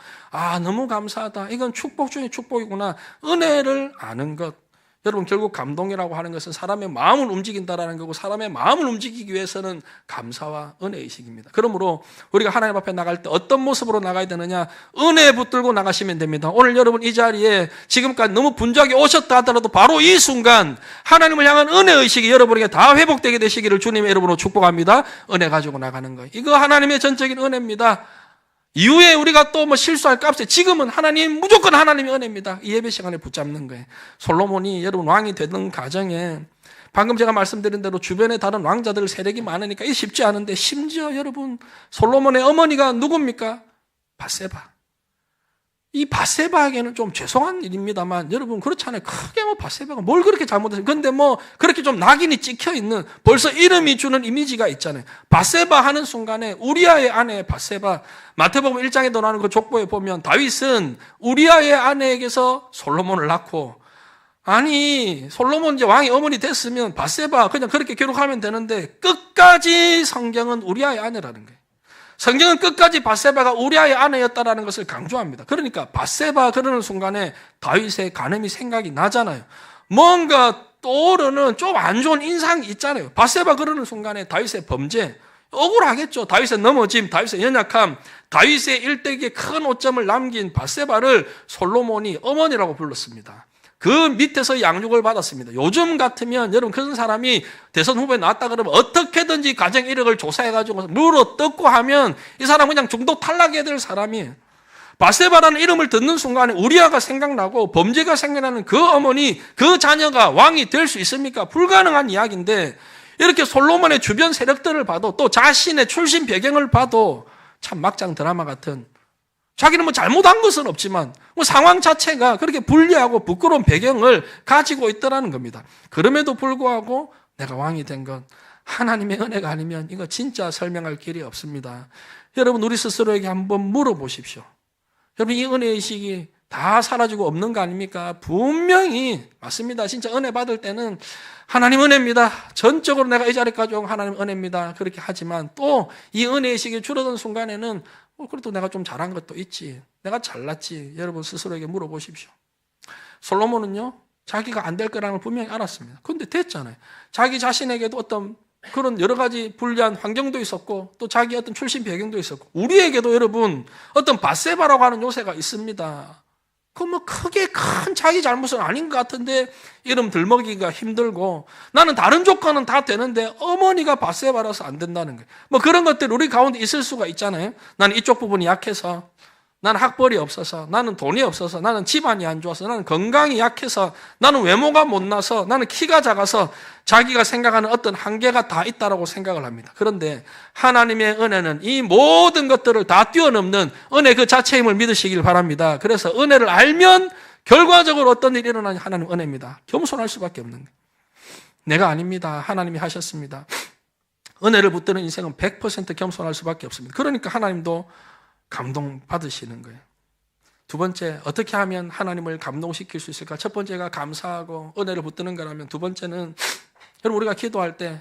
너무 감사하다. 이건 축복 중에 축복이구나. 은혜를 아는 것. 여러분, 결국 감동이라고 하는 것은 사람의 마음을 움직인다라는 거고, 사람의 마음을 움직이기 위해서는 감사와 은혜의식입니다. 그러므로 우리가 하나님 앞에 나갈 때 어떤 모습으로 나가야 되느냐? 은혜 붙들고 나가시면 됩니다. 오늘 여러분 이 자리에 지금까지 너무 분주하게 오셨다 하더라도 바로 이 순간 하나님을 향한 은혜의식이 여러분에게 다 회복되게 되시기를 주님의 이름으로 축복합니다. 은혜 가지고 나가는 거예요. 이거 하나님의 전적인 은혜입니다. 이후에 우리가 또 실수할 값에 지금은 하나님, 무조건 하나님의 은혜입니다. 이 예배 시간에 붙잡는 거예요. 솔로몬이 여러분 왕이 되는 과정에 방금 제가 말씀드린 대로 주변에 다른 왕자들 세력이 많으니까 이게 쉽지 않은데, 심지어 여러분 솔로몬의 어머니가 누굽니까? 밧세바. 이 밧세바에게는 좀 죄송한 일입니다만 여러분 그렇잖아요. 크게 밧세바가 뭘 그렇게 잘못했어요. 근데 그렇게 좀 낙인이 찍혀 있는, 벌써 이름이 주는 이미지가 있잖아요. 밧세바 하는 순간에 우리아의 아내 밧세바, 마태복음 1장에 나오는 그 족보에 보면 다윗은 우리아의 아내에게서 솔로몬을 낳고, 솔로몬 이제 왕이 어머니 됐으면 밧세바 그냥 그렇게 기록하면 되는데 끝까지 성경은 우리아의 아내라는 거예요. 성경은 끝까지 밧세바가 우리아의 아내였다라는 것을 강조합니다. 그러니까 밧세바 그러는 순간에 다윗의 간음이 생각이 나잖아요. 뭔가 떠오르는 좀 안 좋은 인상이 있잖아요. 밧세바 그러는 순간에 다윗의 범죄, 억울하겠죠. 다윗의 넘어짐, 다윗의 연약함, 다윗의 일대기에 큰 오점을 남긴 밧세바를 솔로몬이 어머니라고 불렀습니다. 그 밑에서 양육을 받았습니다. 요즘 같으면 여러분 그런 사람이 대선 후보에 나왔다 그러면 어떻게든지 가정 이력을 조사해가지고 물어 뜯고 하면 이 사람 그냥 중도 탈락해야 될 사람이에요. 바세바라는 이름을 듣는 순간에 우리아가 생각나고 범죄가 생각나는 그 어머니, 그 자녀가 왕이 될 수 있습니까? 불가능한 이야기인데 이렇게 솔로몬의 주변 세력들을 봐도 또 자신의 출신 배경을 봐도 참 막장 드라마 같은, 자기는 뭐 잘못한 것은 없지만 뭐 상황 자체가 그렇게 불리하고 부끄러운 배경을 가지고 있더라는 겁니다. 그럼에도 불구하고 내가 왕이 된 건 하나님의 은혜가 아니면 이거 진짜 설명할 길이 없습니다. 여러분, 우리 스스로에게 한번 물어보십시오. 여러분, 이 은혜의식이 다 사라지고 없는 거 아닙니까? 분명히 맞습니다. 진짜 은혜 받을 때는 하나님 은혜입니다. 전적으로 내가 이 자리까지 온 하나님 은혜입니다. 그렇게 하지만 또 이 은혜의식이 줄어든 순간에는 그래도 내가 좀 잘한 것도 있지, 내가 잘났지. 여러분 스스로에게 물어보십시오. 솔로몬은요, 자기가 안 될 거라는 걸 분명히 알았습니다. 그런데 됐잖아요. 자기 자신에게도 어떤 그런 여러 가지 불리한 환경도 있었고 또 자기 어떤 출신 배경도 있었고, 우리에게도 여러분 어떤 밧세바라고 하는 요새가 있습니다. 그 뭐 크게 큰 자기 잘못은 아닌 것 같은데 이름 들먹이기가 힘들고, 나는 다른 조건은 다 되는데 어머니가 밧세바라서 안 된다는 거예요. 뭐 그런 것들 우리 가운데 있을 수가 있잖아요. 나는 이쪽 부분이 약해서, 나는 학벌이 없어서, 나는 돈이 없어서, 나는 집안이 안 좋아서, 나는 건강이 약해서, 나는 외모가 못나서, 나는 키가 작아서, 자기가 생각하는 어떤 한계가 다 있다라고 생각을 합니다. 그런데 하나님의 은혜는 이 모든 것들을 다 뛰어넘는 은혜 그 자체임을 믿으시길 바랍니다. 그래서 은혜를 알면 결과적으로 어떤 일이 일어나냐, 하나님 은혜입니다. 겸손할 수밖에 없는 거예요. 내가 아닙니다. 하나님이 하셨습니다. 은혜를 붙드는 인생은 100% 겸손할 수밖에 없습니다. 그러니까 하나님도 감동 받으시는 거예요. 두 번째, 어떻게 하면 하나님을 감동시킬 수 있을까? 첫 번째가 감사하고 은혜를 붙드는 거라면, 두 번째는 여러분 우리가 기도할 때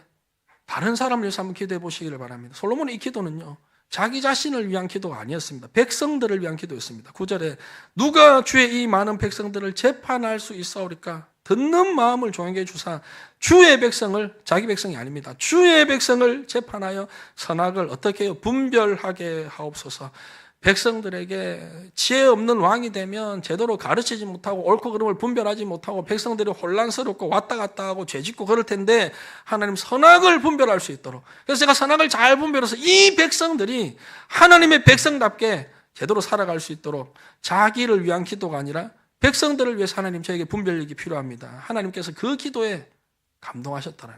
다른 사람을 위해서 한번 기도해 보시기를 바랍니다. 솔로몬의 이 기도는요, 자기 자신을 위한 기도가 아니었습니다. 백성들을 위한 기도였습니다. 9절에 누가 주의 이 많은 백성들을 재판할 수 있사오리까? 듣는 마음을 조용히 주사 주의 백성을, 자기 백성이 아닙니다, 주의 백성을 재판하여 선악을 어떻게 해요? 분별하게 하옵소서. 백성들에게 지혜 없는 왕이 되면 제대로 가르치지 못하고 옳고 그름을 분별하지 못하고 백성들이 혼란스럽고 왔다 갔다 하고 죄짓고 그럴 텐데, 하나님 선악을 분별할 수 있도록, 그래서 제가 선악을 잘 분별해서 이 백성들이 하나님의 백성답게 제대로 살아갈 수 있도록, 자기를 위한 기도가 아니라 백성들을 위해서 하나님 저에게 분별력이 필요합니다. 하나님께서 그 기도에 감동하셨다는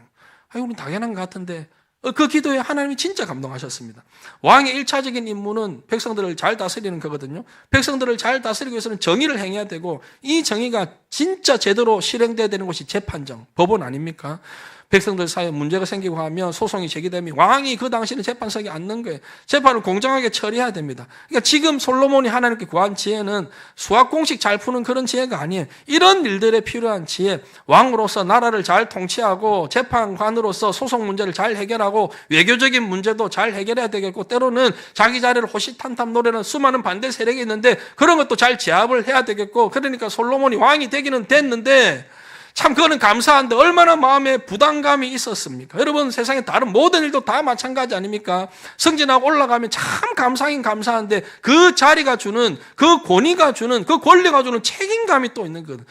거예요. 우리 당연한 것 같은데 그 기도에 하나님이 진짜 감동하셨습니다. 왕의 1차적인 임무는 백성들을 잘 다스리는 거거든요. 백성들을 잘 다스리기 위해서는 정의를 행해야 되고, 이 정의가 진짜 제대로 실행돼야 되는 것이 재판정, 법원 아닙니까? 백성들 사이에 문제가 생기고 하면 소송이 제기되면 왕이 그 당시에는 재판석에 앉는 거예요. 재판을 공정하게 처리해야 됩니다. 그러니까 지금 솔로몬이 하나님께 구한 지혜는 수학 공식 잘 푸는 그런 지혜가 아니에요. 이런 일들에 필요한 지혜, 왕으로서 나라를 잘 통치하고 재판관으로서 소송 문제를 잘 해결하고 외교적인 문제도 잘 해결해야 되겠고, 때로는 자기 자리를 호시탐탐 노리는 수많은 반대 세력이 있는데 그런 것도 잘 제압을 해야 되겠고, 그러니까 솔로몬이 왕이 되기는 됐는데 참 그거는 감사한데 얼마나 마음에 부담감이 있었습니까? 여러분, 세상에 다른 모든 일도 다 마찬가지 아닙니까? 승진하고 올라가면 참 감사하긴 감사한데 그 자리가 주는, 그 권위가 주는, 그 권리가 주는 책임감이 또 있는 거거든.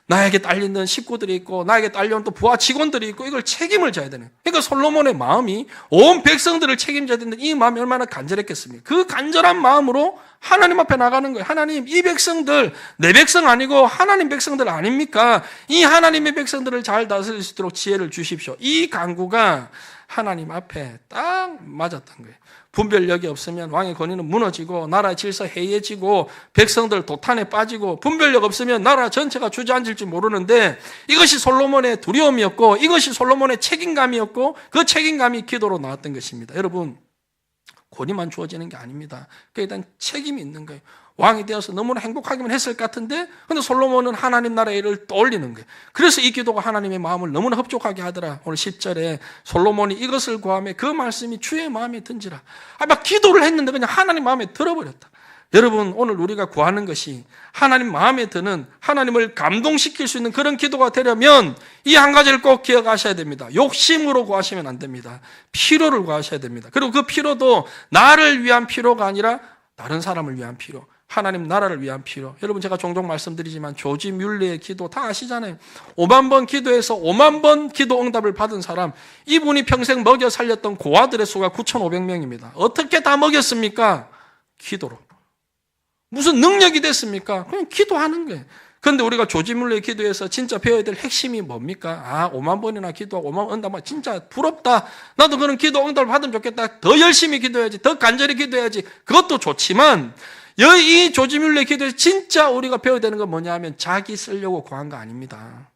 나에게 딸리는 식구들이 있고 나에게 딸려온 또 부하 직원들이 있고 이걸 책임을 져야 되는, 그러니까 솔로몬의 마음이 온 백성들을 책임져야 되는데 이 마음이 얼마나 간절했겠습니까? 그 간절한 마음으로 하나님 앞에 나가는 거예요. 하나님, 이 백성들 내 백성 아니고 하나님 백성들 아닙니까? 이 하나님의 백성들을 잘 다스릴 수 있도록 지혜를 주십시오. 이 간구가 하나님 앞에 딱 맞았던 거예요. 분별력이 없으면 왕의 권위는 무너지고 나라의 질서 해이해지고 백성들 도탄에 빠지고, 분별력 없으면 나라 전체가 주저앉을지 모르는데, 이것이 솔로몬의 두려움이었고 이것이 솔로몬의 책임감이었고 그 책임감이 기도로 나왔던 것입니다. 여러분, 권위만 주어지는 게 아닙니다. 그러니까 일단 책임이 있는 거예요. 왕이 되어서 너무나 행복하기만 했을 것 같은데, 근데 솔로몬은 하나님 나라의 일을 떠올리는 거예요. 그래서 이 기도가 하나님의 마음을 너무나 흡족하게 하더라. 오늘 10절에 솔로몬이 이것을 구하며 그 말씀이 주의 마음에 든지라. 막 기도를 했는데 그냥 하나님 마음에 들어버렸다. 여러분, 오늘 우리가 구하는 것이 하나님 마음에 드는, 하나님을 감동시킬 수 있는 그런 기도가 되려면 이 한 가지를 꼭 기억하셔야 됩니다. 욕심으로 구하시면 안 됩니다. 필요를 구하셔야 됩니다. 그리고 그 필요도 나를 위한 필요가 아니라 다른 사람을 위한 필요, 하나님 나라를 위한 필요. 여러분, 제가 종종 말씀드리지만 조지 뮬러의 기도 다 아시잖아요. 5만 번 기도해서 5만 번 기도 응답을 받은 사람, 이분이 평생 먹여 살렸던 고아들의 수가 9,500명입니다. 어떻게 다 먹였습니까? 기도로. 무슨 능력이 됐습니까? 그냥 기도하는 거예요. 그런데 우리가 조지 뮬러의 기도에서 진짜 배워야 될 핵심이 뭡니까? 5만 번이나 기도하고 5만 번 응답, 진짜 부럽다. 나도 그런 기도 응답을 받으면 좋겠다. 더 열심히 기도해야지. 더 간절히 기도해야지. 그것도 좋지만 이 조지 뮬러의 기도에서 진짜 우리가 배워야 되는 건 뭐냐 하면 자기 쓰려고 구한 거 아닙니다.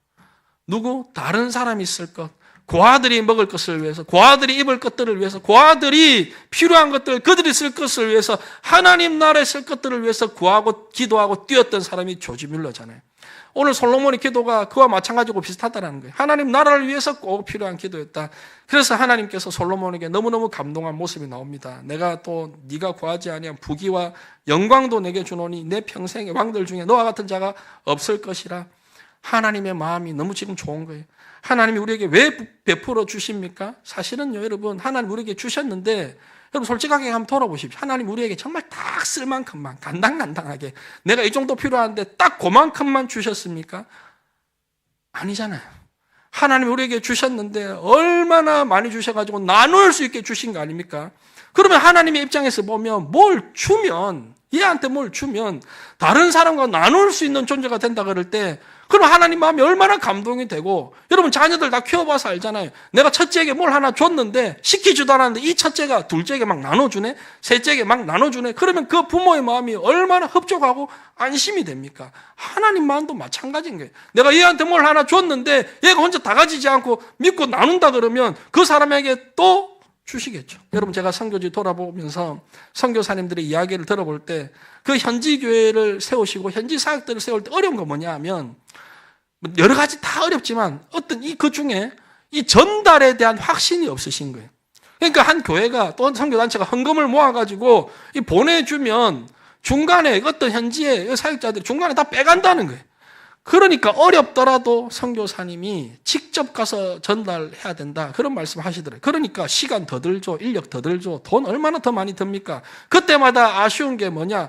누구? 다른 사람이 쓸 것. 고아들이 먹을 것을 위해서, 고아들이 입을 것들을 위해서, 고아들이 필요한 것들, 그들이 쓸 것을 위해서, 하나님 나라에 쓸 것들을 위해서 구하고 기도하고 뛰었던 사람이 조지 뮬러잖아요. 오늘 솔로몬의 기도가 그와 마찬가지고 비슷하다는 거예요. 하나님 나라를 위해서 꼭 필요한 기도였다. 그래서 하나님께서 솔로몬에게 너무너무 감동한 모습이 나옵니다. 내가 또 네가 구하지 아니한 부귀와 영광도 내게 주노니 내 평생의 왕들 중에 너와 같은 자가 없을 것이라. 하나님의 마음이 너무 지금 좋은 거예요. 하나님이 우리에게 왜 베풀어 주십니까? 사실은요, 여러분, 하나님 우리에게 주셨는데, 여러분 솔직하게 한번 돌아보십시오. 하나님 우리에게 정말 딱 쓸 만큼만 간당간당하게 내가 이 정도 필요한데 딱 그만큼만 주셨습니까? 아니잖아요. 하나님 우리에게 주셨는데 얼마나 많이 주셔가지고 나눌 수 있게 주신 거 아닙니까? 그러면 하나님의 입장에서 보면 뭘 주면, 얘한테 뭘 주면 다른 사람과 나눌 수 있는 존재가 된다 그럴 때, 그럼 하나님 마음이 얼마나 감동이 되고, 여러분 자녀들 다 키워봐서 알잖아요. 내가 첫째에게 뭘 하나 줬는데 시키지도 않았는데 이 첫째가 둘째에게 막 나눠주네, 셋째에게 막 나눠주네. 그러면 그 부모의 마음이 얼마나 흡족하고 안심이 됩니까? 하나님 마음도 마찬가지인 거예요. 내가 얘한테 뭘 하나 줬는데 얘가 혼자 다 가지지 않고 믿고 나눈다 그러면 그 사람에게 또 주시겠죠. 여러분 제가 선교지 돌아보면서 선교사님들의 이야기를 들어볼 때 그 현지 교회를 세우시고 현지 사역들을 세울 때 어려운 거 뭐냐 하면 여러 가지 다 어렵지만 어떤 그 중에 이 전달에 대한 확신이 없으신 거예요. 그러니까 한 교회가 또 선교단체가 헌금을 모아가지고 보내주면 중간에 어떤 현지의 사역자들이 중간에 다 빼간다는 거예요. 그러니까 어렵더라도 선교사님이 직접 가서 전달해야 된다. 그런 말씀 하시더라고요. 그러니까 시간 더 들죠. 인력 더 들죠. 돈 얼마나 더 많이 듭니까? 그때마다 아쉬운 게 뭐냐?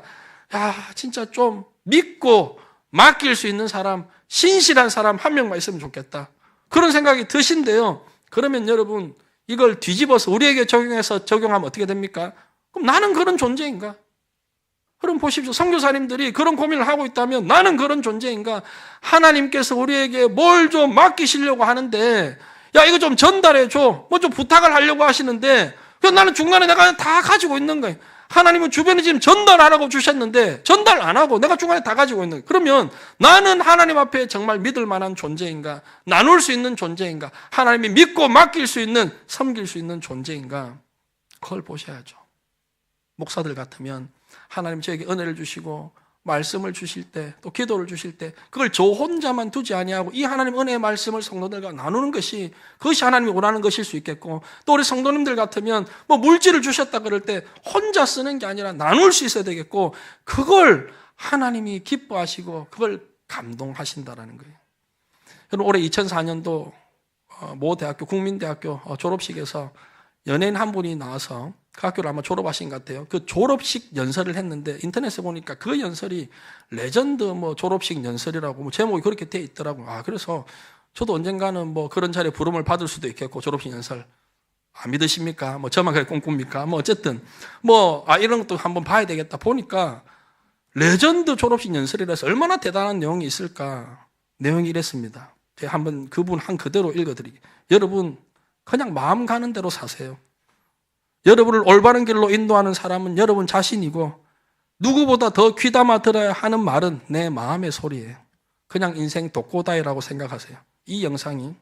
진짜 좀 믿고 맡길 수 있는 사람, 신실한 사람 한 명만 있으면 좋겠다. 그런 생각이 드신데요. 그러면 여러분 이걸 뒤집어서 우리에게 적용하면 어떻게 됩니까? 그럼 나는 그런 존재인가? 그럼 보십시오. 선교사님들이 그런 고민을 하고 있다면 나는 그런 존재인가? 하나님께서 우리에게 뭘 좀 맡기시려고 하는데 이거 좀 전달해줘. 뭐 좀 부탁을 하려고 하시는데 나는 중간에 내가 다 가지고 있는 거예요. 하나님은 주변에 지금 전달하라고 주셨는데 전달 안 하고 내가 중간에 다 가지고 있는 거예요. 그러면 나는 하나님 앞에 정말 믿을 만한 존재인가? 나눌 수 있는 존재인가? 하나님이 믿고 맡길 수 있는, 섬길 수 있는 존재인가? 그걸 보셔야죠. 목사들 같으면 하나님 저에게 은혜를 주시고 말씀을 주실 때 또 기도를 주실 때 그걸 저 혼자만 두지 아니하고 이 하나님 은혜의 말씀을 성도들과 나누는 것이 그것이 하나님이 원하는 것일 수 있겠고, 또 우리 성도님들 같으면 뭐 물질을 주셨다 그럴 때 혼자 쓰는 게 아니라 나눌 수 있어야 되겠고, 그걸 하나님이 기뻐하시고 그걸 감동하신다라는 거예요. 여러분 올해 2004년도 모 대학교 국민대학교 졸업식에서 연예인 한 분이 나와서 그 학교를 아마 졸업하신 것 같아요. 그 졸업식 연설을 했는데 인터넷에 보니까 그 연설이 레전드 졸업식 연설이라고 제목이 그렇게 돼 있더라고요. 그래서 저도 언젠가는 뭐 그런 자리에 부름을 받을 수도 있겠고, 졸업식 연설 안 믿으십니까? 저만 그래 꿈꿉니까? 어쨌든 이런 것도 한번 봐야 되겠다 보니까 레전드 졸업식 연설이라서 얼마나 대단한 내용이 있을까. 내용이 이랬습니다. 제가 한번 그분 한 그대로 읽어드리게. 여러분 그냥 마음 가는 대로 사세요. 여러분을 올바른 길로 인도하는 사람은 여러분 자신이고, 누구보다 더 귀담아 들어야 하는 말은 내 마음의 소리예요. 그냥 인생 독고다이라고 생각하세요. 이 영상이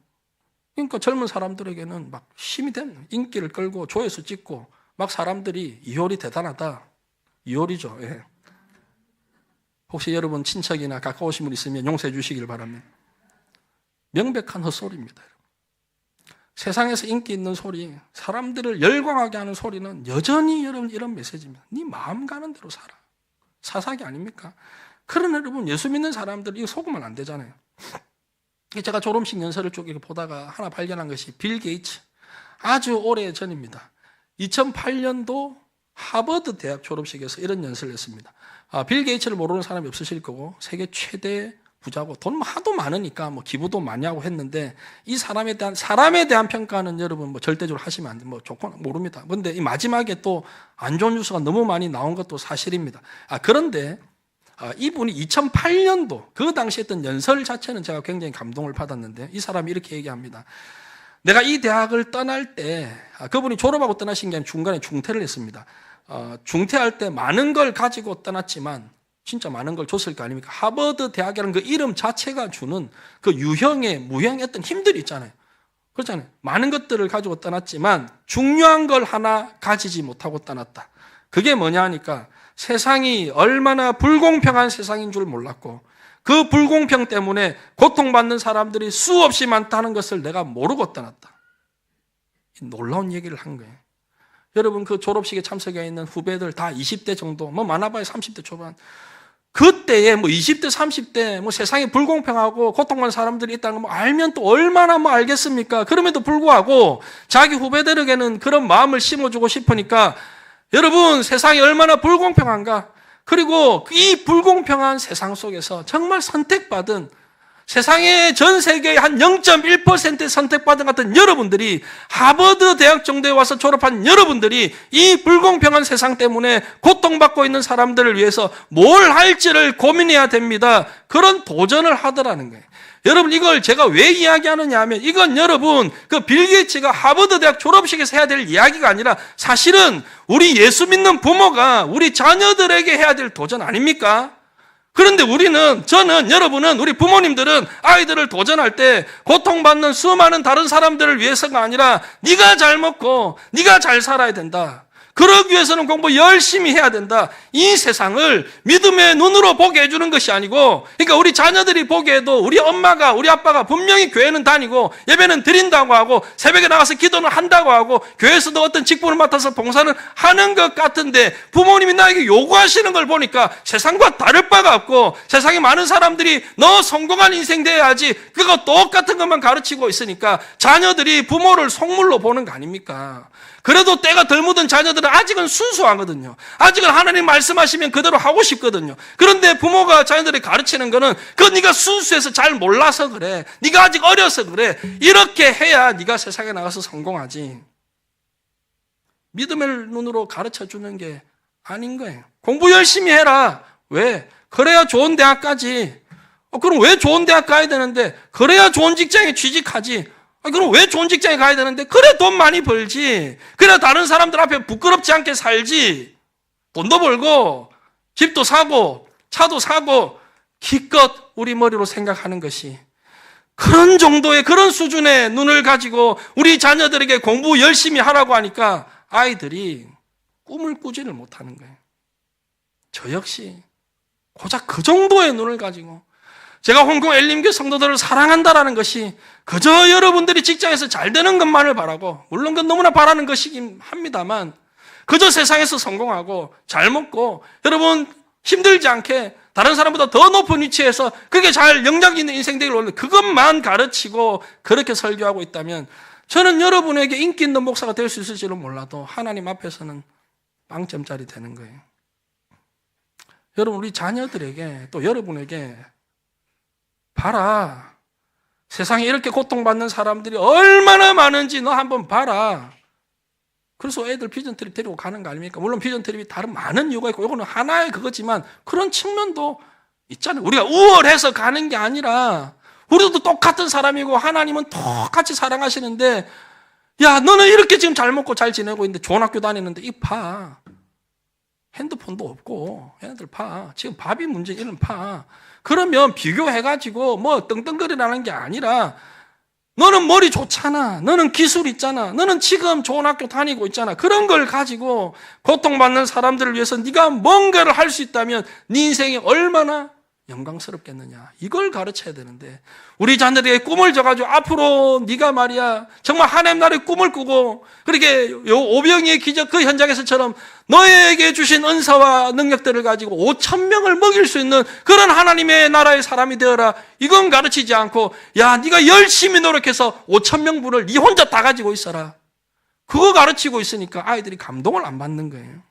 그러니까 젊은 사람들에게는 막 힘이 되는, 인기를 끌고 조회수 찍고 막 사람들이 이효리 대단하다. 이효리죠. 예. 혹시 여러분 친척이나 가까우신 분 있으면 용서해 주시길 바랍니다. 명백한 헛소리입니다. 세상에서 인기 있는 소리, 사람들을 열광하게 하는 소리는 여전히 여러분 이런 메시지입니다. 네 마음 가는 대로 살아. 사사기 아닙니까? 그러나 여러분 예수 믿는 사람들 이거 속으면 안 되잖아요. 제가 졸업식 연설을 쭉 이렇게 보다가 하나 발견한 것이 빌 게이츠, 아주 오래 전입니다. 2008년도 하버드 대학 졸업식에서 이런 연설을 했습니다. 빌 게이츠를 모르는 사람이 없으실 거고 세계 최대 부자고 돈 하도 많으니까 기부도 많이 하고 했는데, 이 사람에 대한 평가는 여러분 절대적으로 하시면 안 돼. 좋거나 모릅니다. 그런데 이 마지막에 또 안 좋은 뉴스가 너무 많이 나온 것도 사실입니다. 그런데 이분이 2008년도 그 당시에 했던 연설 자체는 제가 굉장히 감동을 받았는데 이 사람이 이렇게 얘기합니다. 내가 이 대학을 떠날 때 그분이 졸업하고 떠나신 게 아니라 중간에 중퇴를 했습니다. 중퇴할 때 많은 걸 가지고 떠났지만 진짜 많은 걸 줬을 거 아닙니까? 하버드 대학이라는 그 이름 자체가 주는 그 유형의 무형의 어떤 힘들이 있잖아요. 그렇잖아요. 많은 것들을 가지고 떠났지만 중요한 걸 하나 가지지 못하고 떠났다. 그게 뭐냐 하니까 세상이 얼마나 불공평한 세상인 줄 몰랐고 그 불공평 때문에 고통받는 사람들이 수없이 많다는 것을 내가 모르고 떠났다. 놀라운 얘기를 한 거예요. 여러분 그 졸업식에 참석해 있는 후배들 다 20대 정도, 뭐 많아봐야 30대 초반. 그때에 뭐 20대, 30대 뭐 세상이 불공평하고 고통받는 사람들이 있다는 거 뭐 알면 또 얼마나 뭐 알겠습니까? 그럼에도 불구하고 자기 후배들에게는 그런 마음을 심어주고 싶으니까 여러분 세상이 얼마나 불공평한가? 그리고 이 불공평한 세상 속에서 정말 선택받은 세상의 전 세계의 한 0.1% 선택받은 같은 여러분들이 하버드 대학 정도에 와서 졸업한 여러분들이 이 불공평한 세상 때문에 고통받고 있는 사람들을 위해서 뭘 할지를 고민해야 됩니다. 그런 도전을 하더라는 거예요. 여러분 이걸 제가 왜 이야기하느냐 하면 이건 여러분 그 빌 게이츠가 하버드 대학 졸업식에서 해야 될 이야기가 아니라 사실은 우리 예수 믿는 부모가 우리 자녀들에게 해야 될 도전 아닙니까? 그런데 저는, 여러분은, 우리 부모님들은 아이들을 도전할 때 고통받는 수많은 다른 사람들을 위해서가 아니라 네가 잘 먹고 네가 잘 살아야 된다. 그러기 위해서는 공부 열심히 해야 된다. 이 세상을 믿음의 눈으로 보게 해주는 것이 아니고, 그러니까 우리 자녀들이 보기에도 우리 엄마가, 우리 아빠가 분명히 교회는 다니고 예배는 드린다고 하고 새벽에 나가서 기도는 한다고 하고 교회에서도 어떤 직분을 맡아서 봉사는 하는 것 같은데 부모님이 나에게 요구하시는 걸 보니까 세상과 다를 바가 없고 세상에 많은 사람들이 너 성공한 인생 돼야지 그거 똑같은 것만 가르치고 있으니까 자녀들이 부모를 속물로 보는 거 아닙니까? 그래도 때가 덜 묻은 자녀들은 아직은 순수하거든요. 아직은 하나님 말씀하시면 그대로 하고 싶거든요. 그런데 부모가 자녀들이 가르치는 거는 그건 네가 순수해서 잘 몰라서 그래. 네가 아직 어려서 그래. 이렇게 해야 네가 세상에 나가서 성공하지. 믿음의 눈으로 가르쳐주는 게 아닌 거예요. 공부 열심히 해라. 왜? 그래야 좋은 대학 가지. 그럼 왜 좋은 대학 가야 되는데? 그래야 좋은 직장에 취직하지. 그럼 왜 좋은 직장에 가야 되는데? 그래 돈 많이 벌지. 그래 다른 사람들 앞에 부끄럽지 않게 살지. 돈도 벌고 집도 사고 차도 사고 기껏 우리 머리로 생각하는 것이 그런 정도의 그런 수준의 눈을 가지고 우리 자녀들에게 공부 열심히 하라고 하니까 아이들이 꿈을 꾸지를 못하는 거예요. 저 역시 고작 그 정도의 눈을 가지고 제가 홍콩 엘림교 성도들을 사랑한다라는 것이 그저 여러분들이 직장에서 잘 되는 것만을 바라고, 물론 그건 너무나 바라는 것이긴 합니다만 그저 세상에서 성공하고 잘 먹고 여러분 힘들지 않게 다른 사람보다 더 높은 위치에서 그게 잘 영향 있는 인생 되기를 원하는 그것만 가르치고 그렇게 설교하고 있다면 저는 여러분에게 인기 있는 목사가 될 수 있을지는 몰라도 하나님 앞에서는 빵점짜리 되는 거예요. 여러분 우리 자녀들에게 또 여러분에게 봐라. 세상에 이렇게 고통받는 사람들이 얼마나 많은지 너 한번 봐라. 그래서 애들 비전 트립 데리고 가는 거 아닙니까? 물론 비전 트립이 다른 많은 이유가 있고 이거는 하나의 그거지만 그런 측면도 있잖아요. 우리가 우월해서 가는 게 아니라 우리도 똑같은 사람이고 하나님은 똑같이 사랑하시는데 야 너는 이렇게 지금 잘 먹고 잘 지내고 있는데 좋은 학교 다니는데 이 봐. 핸드폰도 없고 얘네들 봐. 지금 밥이 문제지 이런 봐. 그러면 비교해가지고 뭐 떵떵거리라는 게 아니라 너는 머리 좋잖아. 너는 기술 있잖아. 너는 지금 좋은 학교 다니고 있잖아. 그런 걸 가지고 고통받는 사람들을 위해서 네가 뭔가를 할 수 있다면 네 인생이 얼마나 영광스럽겠느냐. 이걸 가르쳐야 되는데 우리 자녀들에게 꿈을 줘가지고 앞으로 네가 말이야 정말 하나님 나라의 꿈을 꾸고 그렇게 요 오병이의 기적 그 현장에서처럼 너에게 주신 은사와 능력들을 가지고 5,000명을 먹일 수 있는 그런 하나님의 나라의 사람이 되어라. 이건 가르치지 않고 야 네가 열심히 노력해서 5,000명분을 네 혼자 다 가지고 있어라. 그거 가르치고 있으니까 아이들이 감동을 안 받는 거예요.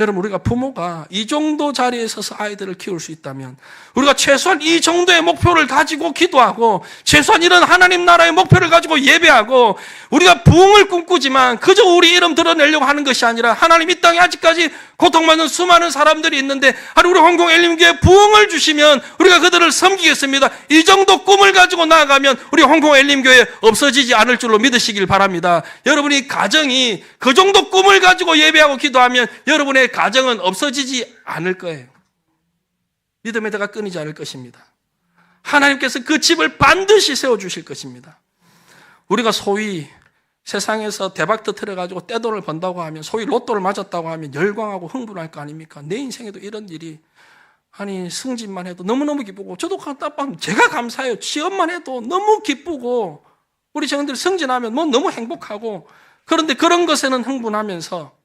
여러분 우리가 부모가 이 정도 자리에 서서 아이들을 키울 수 있다면 우리가 최소한 이 정도의 목표를 가지고 기도하고 최소한 이런 하나님 나라의 목표를 가지고 예배하고 우리가 부흥을 꿈꾸지만 그저 우리 이름 드러내려고 하는 것이 아니라 하나님 이 땅에 아직까지 고통받는 수많은 사람들이 있는데 하루 우리 홍콩 엘림교회 부흥을 주시면 우리가 그들을 섬기겠습니다. 이 정도 꿈을 가지고 나아가면 우리 홍콩 엘림교회 없어지지 않을 줄로 믿으시길 바랍니다. 여러분이 가정이 그 정도 꿈을 가지고 예배하고 기도하면 여러분의 가정은 없어지지 않을 거예요. 믿음의 대가 끊이지 않을 것입니다. 하나님께서 그 집을 반드시 세워주실 것입니다. 우리가 소위 세상에서 대박 터뜨려가지고 떼돈을 번다고 하면, 소위 로또를 맞았다고 하면 열광하고 흥분할 거 아닙니까? 내 인생에도 이런 일이, 아니 승진만 해도 너무너무 기쁘고, 저도 제가 감사해요. 취업만 해도 너무 기쁘고, 우리 청년들 승진하면 뭐 너무 행복하고, 그런데 그런 것에는 흥분하면서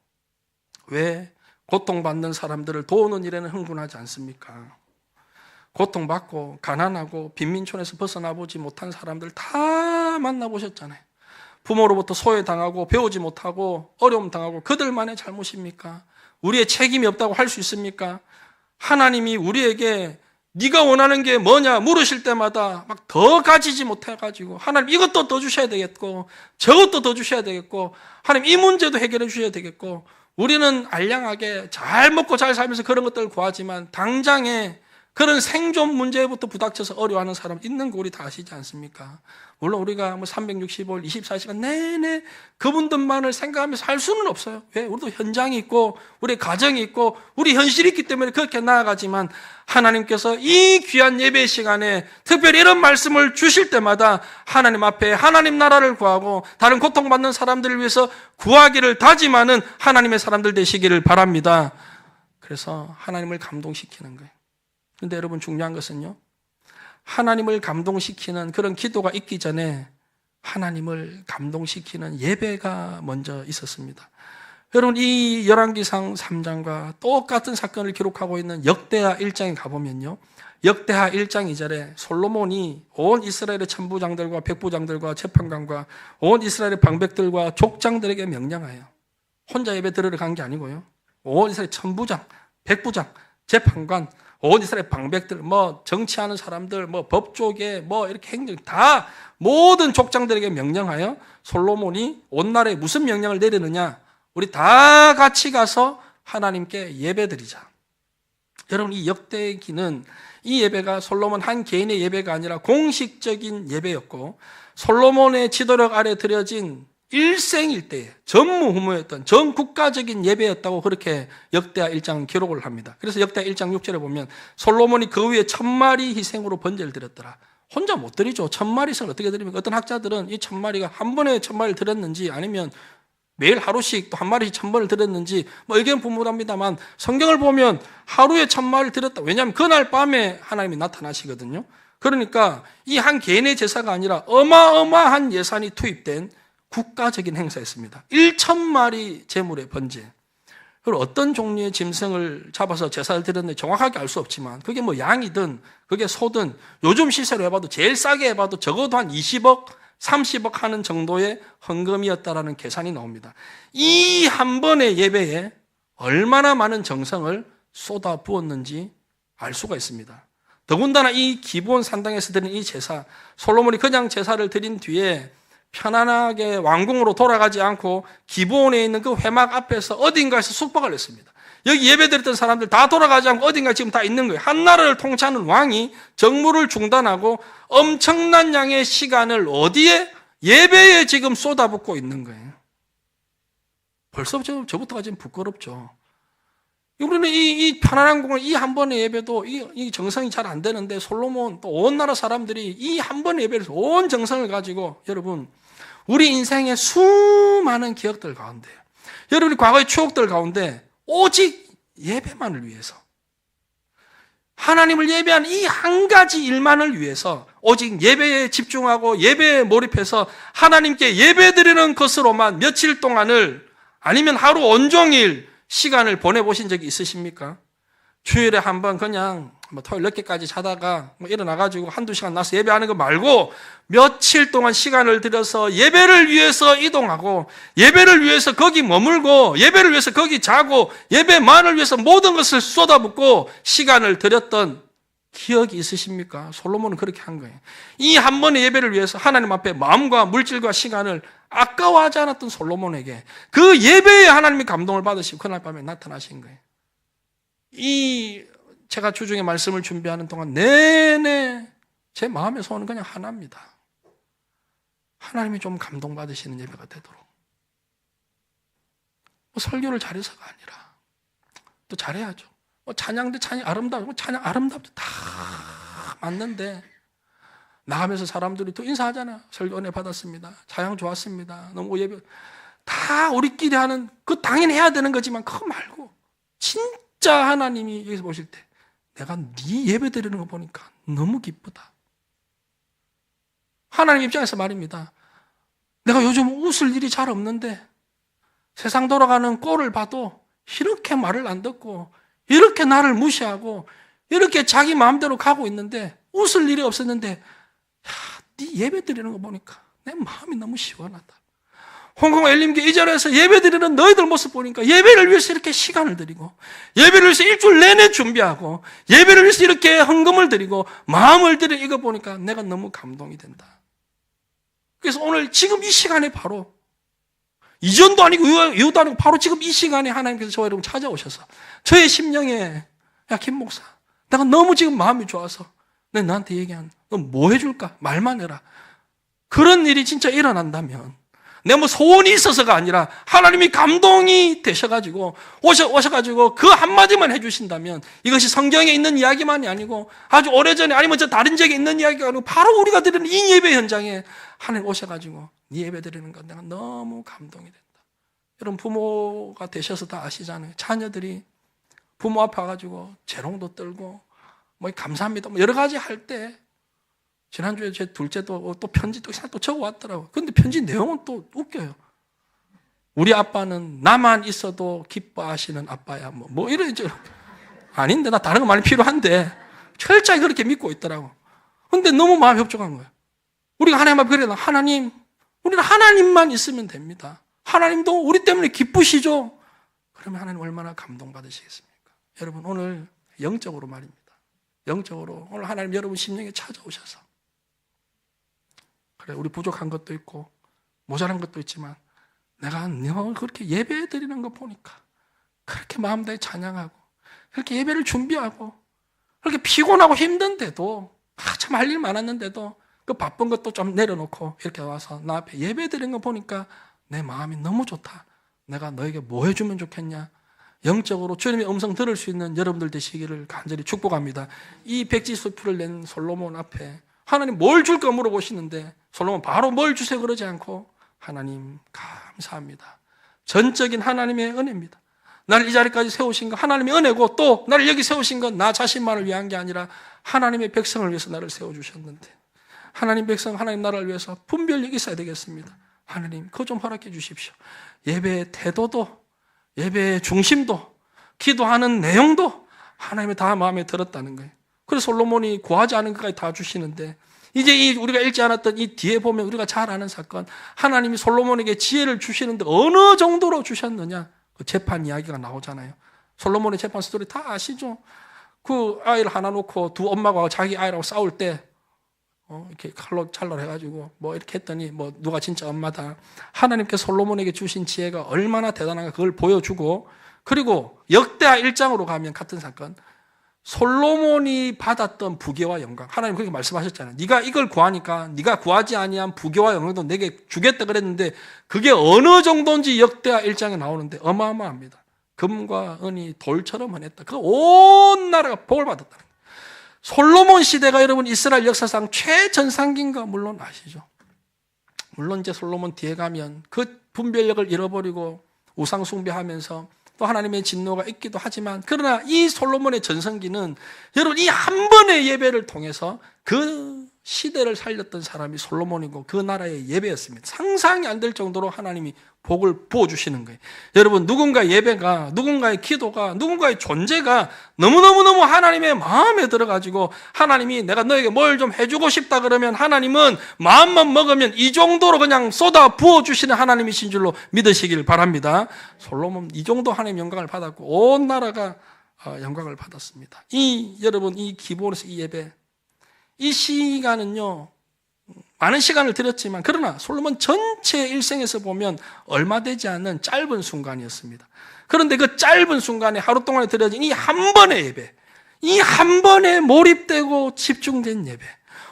왜 고통받는 사람들을 도우는 일에는 흥분하지 않습니까? 고통받고 가난하고 빈민촌에서 벗어나보지 못한 사람들 다 만나보셨잖아요. 부모로부터 소외당하고 배우지 못하고 어려움 당하고 그들만의 잘못입니까? 우리의 책임이 없다고 할 수 있습니까? 하나님이 우리에게 네가 원하는 게 뭐냐 물으실 때마다 막 더 가지지 못해가지고, 하나님 이것도 더 주셔야 되겠고 저것도 더 주셔야 되겠고, 하나님 이 문제도 해결해 주셔야 되겠고, 우리는 알량하게 잘 먹고 잘 살면서 그런 것들을 구하지만 당장에 그런 생존 문제부터 부닥쳐서 어려워하는 사람 있는 거 우리 다 아시지 않습니까? 물론 우리가 365일 24시간 내내 그분들만을 생각하면서 할 수는 없어요. 왜? 우리도 현장이 있고 우리 가정이 있고 우리 현실이 있기 때문에 그렇게 나아가지만, 하나님께서 이 귀한 예배 시간에 특별히 이런 말씀을 주실 때마다 하나님 앞에 하나님 나라를 구하고 다른 고통받는 사람들을 위해서 구하기를 다짐하는 하나님의 사람들 되시기를 바랍니다. 그래서 하나님을 감동시키는 거예요. 그런데 여러분, 중요한 것은요, 하나님을 감동시키는 그런 기도가 있기 전에 하나님을 감동시키는 예배가 먼저 있었습니다. 여러분, 이 열왕기상 3장과 똑같은 사건을 기록하고 있는 역대하 1장에 가보면요, 역대하 1장 2절에 솔로몬이 온 이스라엘의 천부장들과 백부장들과 재판관과 온 이스라엘의 방백들과 족장들에게 명령하여, 혼자 예배 들으러 간 게 아니고요, 온 이스라엘 천부장, 백부장, 재판관, 온 이스라엘 방백들, 정치하는 사람들, 법조계, 이렇게 행정, 다 모든 족장들에게 명령하여 솔로몬이 온 나라에 무슨 명령을 내리느냐, 우리 다 같이 가서 하나님께 예배드리자. 여러분, 이 역대기는 이 예배가 솔로몬 한 개인의 예배가 아니라 공식적인 예배였고, 솔로몬의 지도력 아래 드려진 일생일대의 전무후무였던 전 국가적인 예배였다고 그렇게 역대하 1장 기록을 합니다. 그래서 역대하 1장 6절에 보면 솔로몬이 그 위에 1000마리 희생으로 번제를 드렸더라. 혼자 못 드리죠. 1000마리 희생을 어떻게 드립니까? 어떤 학자들은 이 1000마리가 한 번에 1000마리를 드렸는지 아니면 매일 하루씩 또 한 마리씩 1000번을 드렸는지 의견 분분합니다만, 성경을 보면 하루에 1000마리를 드렸다. 왜냐하면 그날 밤에 하나님이 나타나시거든요. 그러니까 이 한 개인의 제사가 아니라 어마어마한 예산이 투입된 국가적인 행사였습니다. 1000마리 제물의 번제. 그리고 어떤 종류의 짐승을 잡아서 제사를 드렸는지 정확하게 알 수 없지만, 그게 양이든 그게 소든 요즘 시세로 해봐도 제일 싸게 해봐도 적어도 한 20억, 30억 하는 정도의 헌금이었다라는 계산이 나옵니다. 이 한 번의 예배에 얼마나 많은 정성을 쏟아 부었는지 알 수가 있습니다. 더군다나 이 기브온 산당에서 드린 이 제사, 솔로몬이 그냥 제사를 드린 뒤에 편안하게 왕궁으로 돌아가지 않고 기브온에 있는 그 회막 앞에서 어딘가에서 숙박을 했습니다. 여기 예배드렸던 사람들 다 돌아가지 않고 어딘가 지금 다 있는 거예요. 한 나라를 통치하는 왕이 정무를 중단하고 엄청난 양의 시간을 어디에? 예배에 지금 쏟아붓고 있는 거예요. 벌써 저부터가 지금 부끄럽죠. 우리는 이 편안한 공을, 이 한 번의 예배도 이 정성이 잘 안 되는데, 솔로몬 또 온 나라 사람들이 이 한 번의 예배를 온 정성을 가지고, 여러분, 우리 인생의 수많은 기억들 가운데, 여러분이 과거의 추억들 가운데 오직 예배만을 위해서, 하나님을 예배하는 이 한 가지 일만을 위해서 오직 예배에 집중하고 예배에 몰입해서 하나님께 예배드리는 것으로만 며칠 동안을, 아니면 하루 온종일 시간을 보내보신 적이 있으십니까? 주일에 한번 그냥 토요일 늦게까지 자다가 일어나가지고 한두 시간 나서 예배하는 거 말고 며칠 동안 시간을 들여서 예배를 위해서 이동하고, 예배를 위해서 거기 머물고, 예배를 위해서 거기 자고, 예배만을 위해서 모든 것을 쏟아붓고 시간을 들였던 기억이 있으십니까? 솔로몬은 그렇게 한 거예요. 이 한 번의 예배를 위해서 하나님 앞에 마음과 물질과 시간을 아까워하지 않았던 솔로몬에게 그 예배에 하나님이 감동을 받으시고 그날 밤에 나타나신 거예요. 제가 주중에 말씀을 준비하는 동안 내내 제 마음의 소원은 그냥 하나입니다. 하나님이 좀 감동받으시는 예배가 되도록. 설교를 잘해서가 아니라 또 잘해야죠. 찬양도 찬양 아름다워, 찬양 아름답죠. 다 맞는데 나가면서 사람들이 또 인사하잖아요. 설교 은혜 받았습니다. 찬양 좋았습니다. 너무 예배 다 우리끼리 하는 그 당연히 해야 되는 거지만 그거 말고 진짜 하나님이 여기서 보실 때 내가 네 예배 드리는 거 보니까 너무 기쁘다. 하나님 입장에서 말입니다. 내가 요즘 웃을 일이 잘 없는데 세상 돌아가는 꼴을 봐도 이렇게 말을 안 듣고 이렇게 나를 무시하고 이렇게 자기 마음대로 가고 있는데 웃을 일이 없었는데 네 예배 드리는 거 보니까 내 마음이 너무 시원하다. 홍콩 엘림교 이 자리에서 예배 드리는 너희들 모습 보니까 예배를 위해서 이렇게 시간을 드리고 예배를 위해서 일주일 내내 준비하고 예배를 위해서 이렇게 헌금을 드리고 마음을 드리는 이거 보니까 내가 너무 감동이 된다. 그래서 오늘 지금 이 시간에 바로 이전도 아니고 이후도 아니고 바로 지금 이 시간에 하나님께서 저와 여러분 찾아오셔서 저의 심령에 야 김 목사 내가 너무 지금 마음이 좋아서 내가 너한테 얘기한 너 뭐 해줄까? 말만 해라. 그런 일이 진짜 일어난다면 내가 뭐 소원이 있어서가 아니라 하나님이 감동이 되셔가지고 오셔가지고 그 한마디만 해주신다면 이것이 성경에 있는 이야기만이 아니고 아주 오래전에 아니면 저 다른 지역에 있는 이야기가 아니고 바로 우리가 드리는 이 예배 현장에 하나님 오셔가지고 네 예배 드리는 건 내가 너무 감동이 된다. 여러분 부모가 되셔서 다 아시잖아요. 자녀들이 부모 앞에 와가지고 재롱도 떨고 뭐 감사합니다 뭐 여러 가지 할 때 지난주에 제 둘째도 또 편지 또 적어 왔더라고요. 근데 편지 내용은 또 웃겨요. 우리 아빠는 나만 있어도 기뻐하시는 아빠야. 뭐 이러죠. 아닌데 나 다른 거 많이 필요한데 철저히 그렇게 믿고 있더라고. 근데 너무 마음이 협족한 거예요. 우리가 하나님 앞에 그래요. 하나님, 우리는 하나님만 있으면 됩니다. 하나님도 우리 때문에 기쁘시죠? 그러면 하나님 얼마나 감동받으시겠습니까? 여러분 오늘 영적으로 말입니다. 영적으로 오늘 하나님 여러분 심령에 찾아오셔서 그래 우리 부족한 것도 있고 모자란 것도 있지만 내가 너 그렇게 예배 드리는 거 보니까 그렇게 마음 다해 찬양하고 그렇게 예배를 준비하고 그렇게 피곤하고 힘든데도 참 할 일 많았는데도 그 바쁜 것도 좀 내려놓고 이렇게 와서 나 앞에 예배 드리는 거 보니까 내 마음이 너무 좋다. 내가 너에게 뭐 해주면 좋겠냐. 영적으로 주님의 음성 들을 수 있는 여러분들 되시기를 간절히 축복합니다. 이 백지수표를 낸 솔로몬 앞에 하나님 뭘 줄까 물어보시는데 솔로몬 바로 뭘 주세요 그러지 않고 하나님 감사합니다. 전적인 하나님의 은혜입니다. 나를 이 자리까지 세우신 건 하나님의 은혜고 또 나를 여기 세우신 건 나 자신만을 위한 게 아니라 하나님의 백성을 위해서 나를 세워주셨는데 하나님 백성 하나님 나라를 위해서 분별력이 있어야 되겠습니다. 하나님 그거 좀 허락해 주십시오. 예배의 태도도 예배의 중심도 기도하는 내용도 하나님의 다 마음에 들었다는 거예요. 그래서 솔로몬이 구하지 않은 것까지 다 주시는데 이제 우리가 읽지 않았던 이 뒤에 보면 우리가 잘 아는 사건 하나님이 솔로몬에게 지혜를 주시는데 어느 정도로 주셨느냐 그 재판 이야기가 나오잖아요. 솔로몬의 재판 스토리 다 아시죠? 그 아이를 하나 놓고 두 엄마가 자기 아이라고 싸울 때 이렇게 칼로 잘라해가지고 뭐 이렇게 했더니 뭐 누가 진짜 엄마다. 하나님께 솔로몬에게 주신 지혜가 얼마나 대단한가 그걸 보여주고 그리고 역대하 1장으로 가면 같은 사건 솔로몬이 받았던 부귀와 영광 하나님 그렇게 말씀하셨잖아요. 네가 이걸 구하니까 네가 구하지 아니한 부귀와 영광도 내게 주겠다 그랬는데 그게 어느 정도인지 역대하 1장에 나오는데 어마어마합니다. 금과 은이 돌처럼 흔했다. 그 온 나라가 복을 받았다. 솔로몬 시대가 여러분 이스라엘 역사상 최전성기인 거 물론 아시죠? 물론 이제 솔로몬 뒤에 가면 그 분별력을 잃어버리고 우상 숭배하면서 또 하나님의 진노가 있기도 하지만 그러나 이 솔로몬의 전성기는 여러분 이 한 번의 예배를 통해서 그 시대를 살렸던 사람이 솔로몬이고 그 나라의 예배였습니다. 상상이 안 될 정도로 하나님이 복을 부어주시는 거예요. 여러분 누군가의 예배가 누군가의 기도가 누군가의 존재가 너무너무너무 하나님의 마음에 들어가지고 하나님이 내가 너에게 뭘 좀 해주고 싶다 그러면 하나님은 마음만 먹으면 이 정도로 그냥 쏟아 부어주시는 하나님이신 줄로 믿으시길 바랍니다. 솔로몬 이 정도 하나님의 영광을 받았고 온 나라가 영광을 받았습니다. 여러분 이 기본에서 이 예배, 이 시간은요 많은 시간을 들였지만 그러나 솔로몬 전체 일생에서 보면 얼마 되지 않는 짧은 순간이었습니다. 그런데 그 짧은 순간에 하루 동안에 드려진 이 한 번의 예배, 이 한 번에 몰입되고 집중된 예배,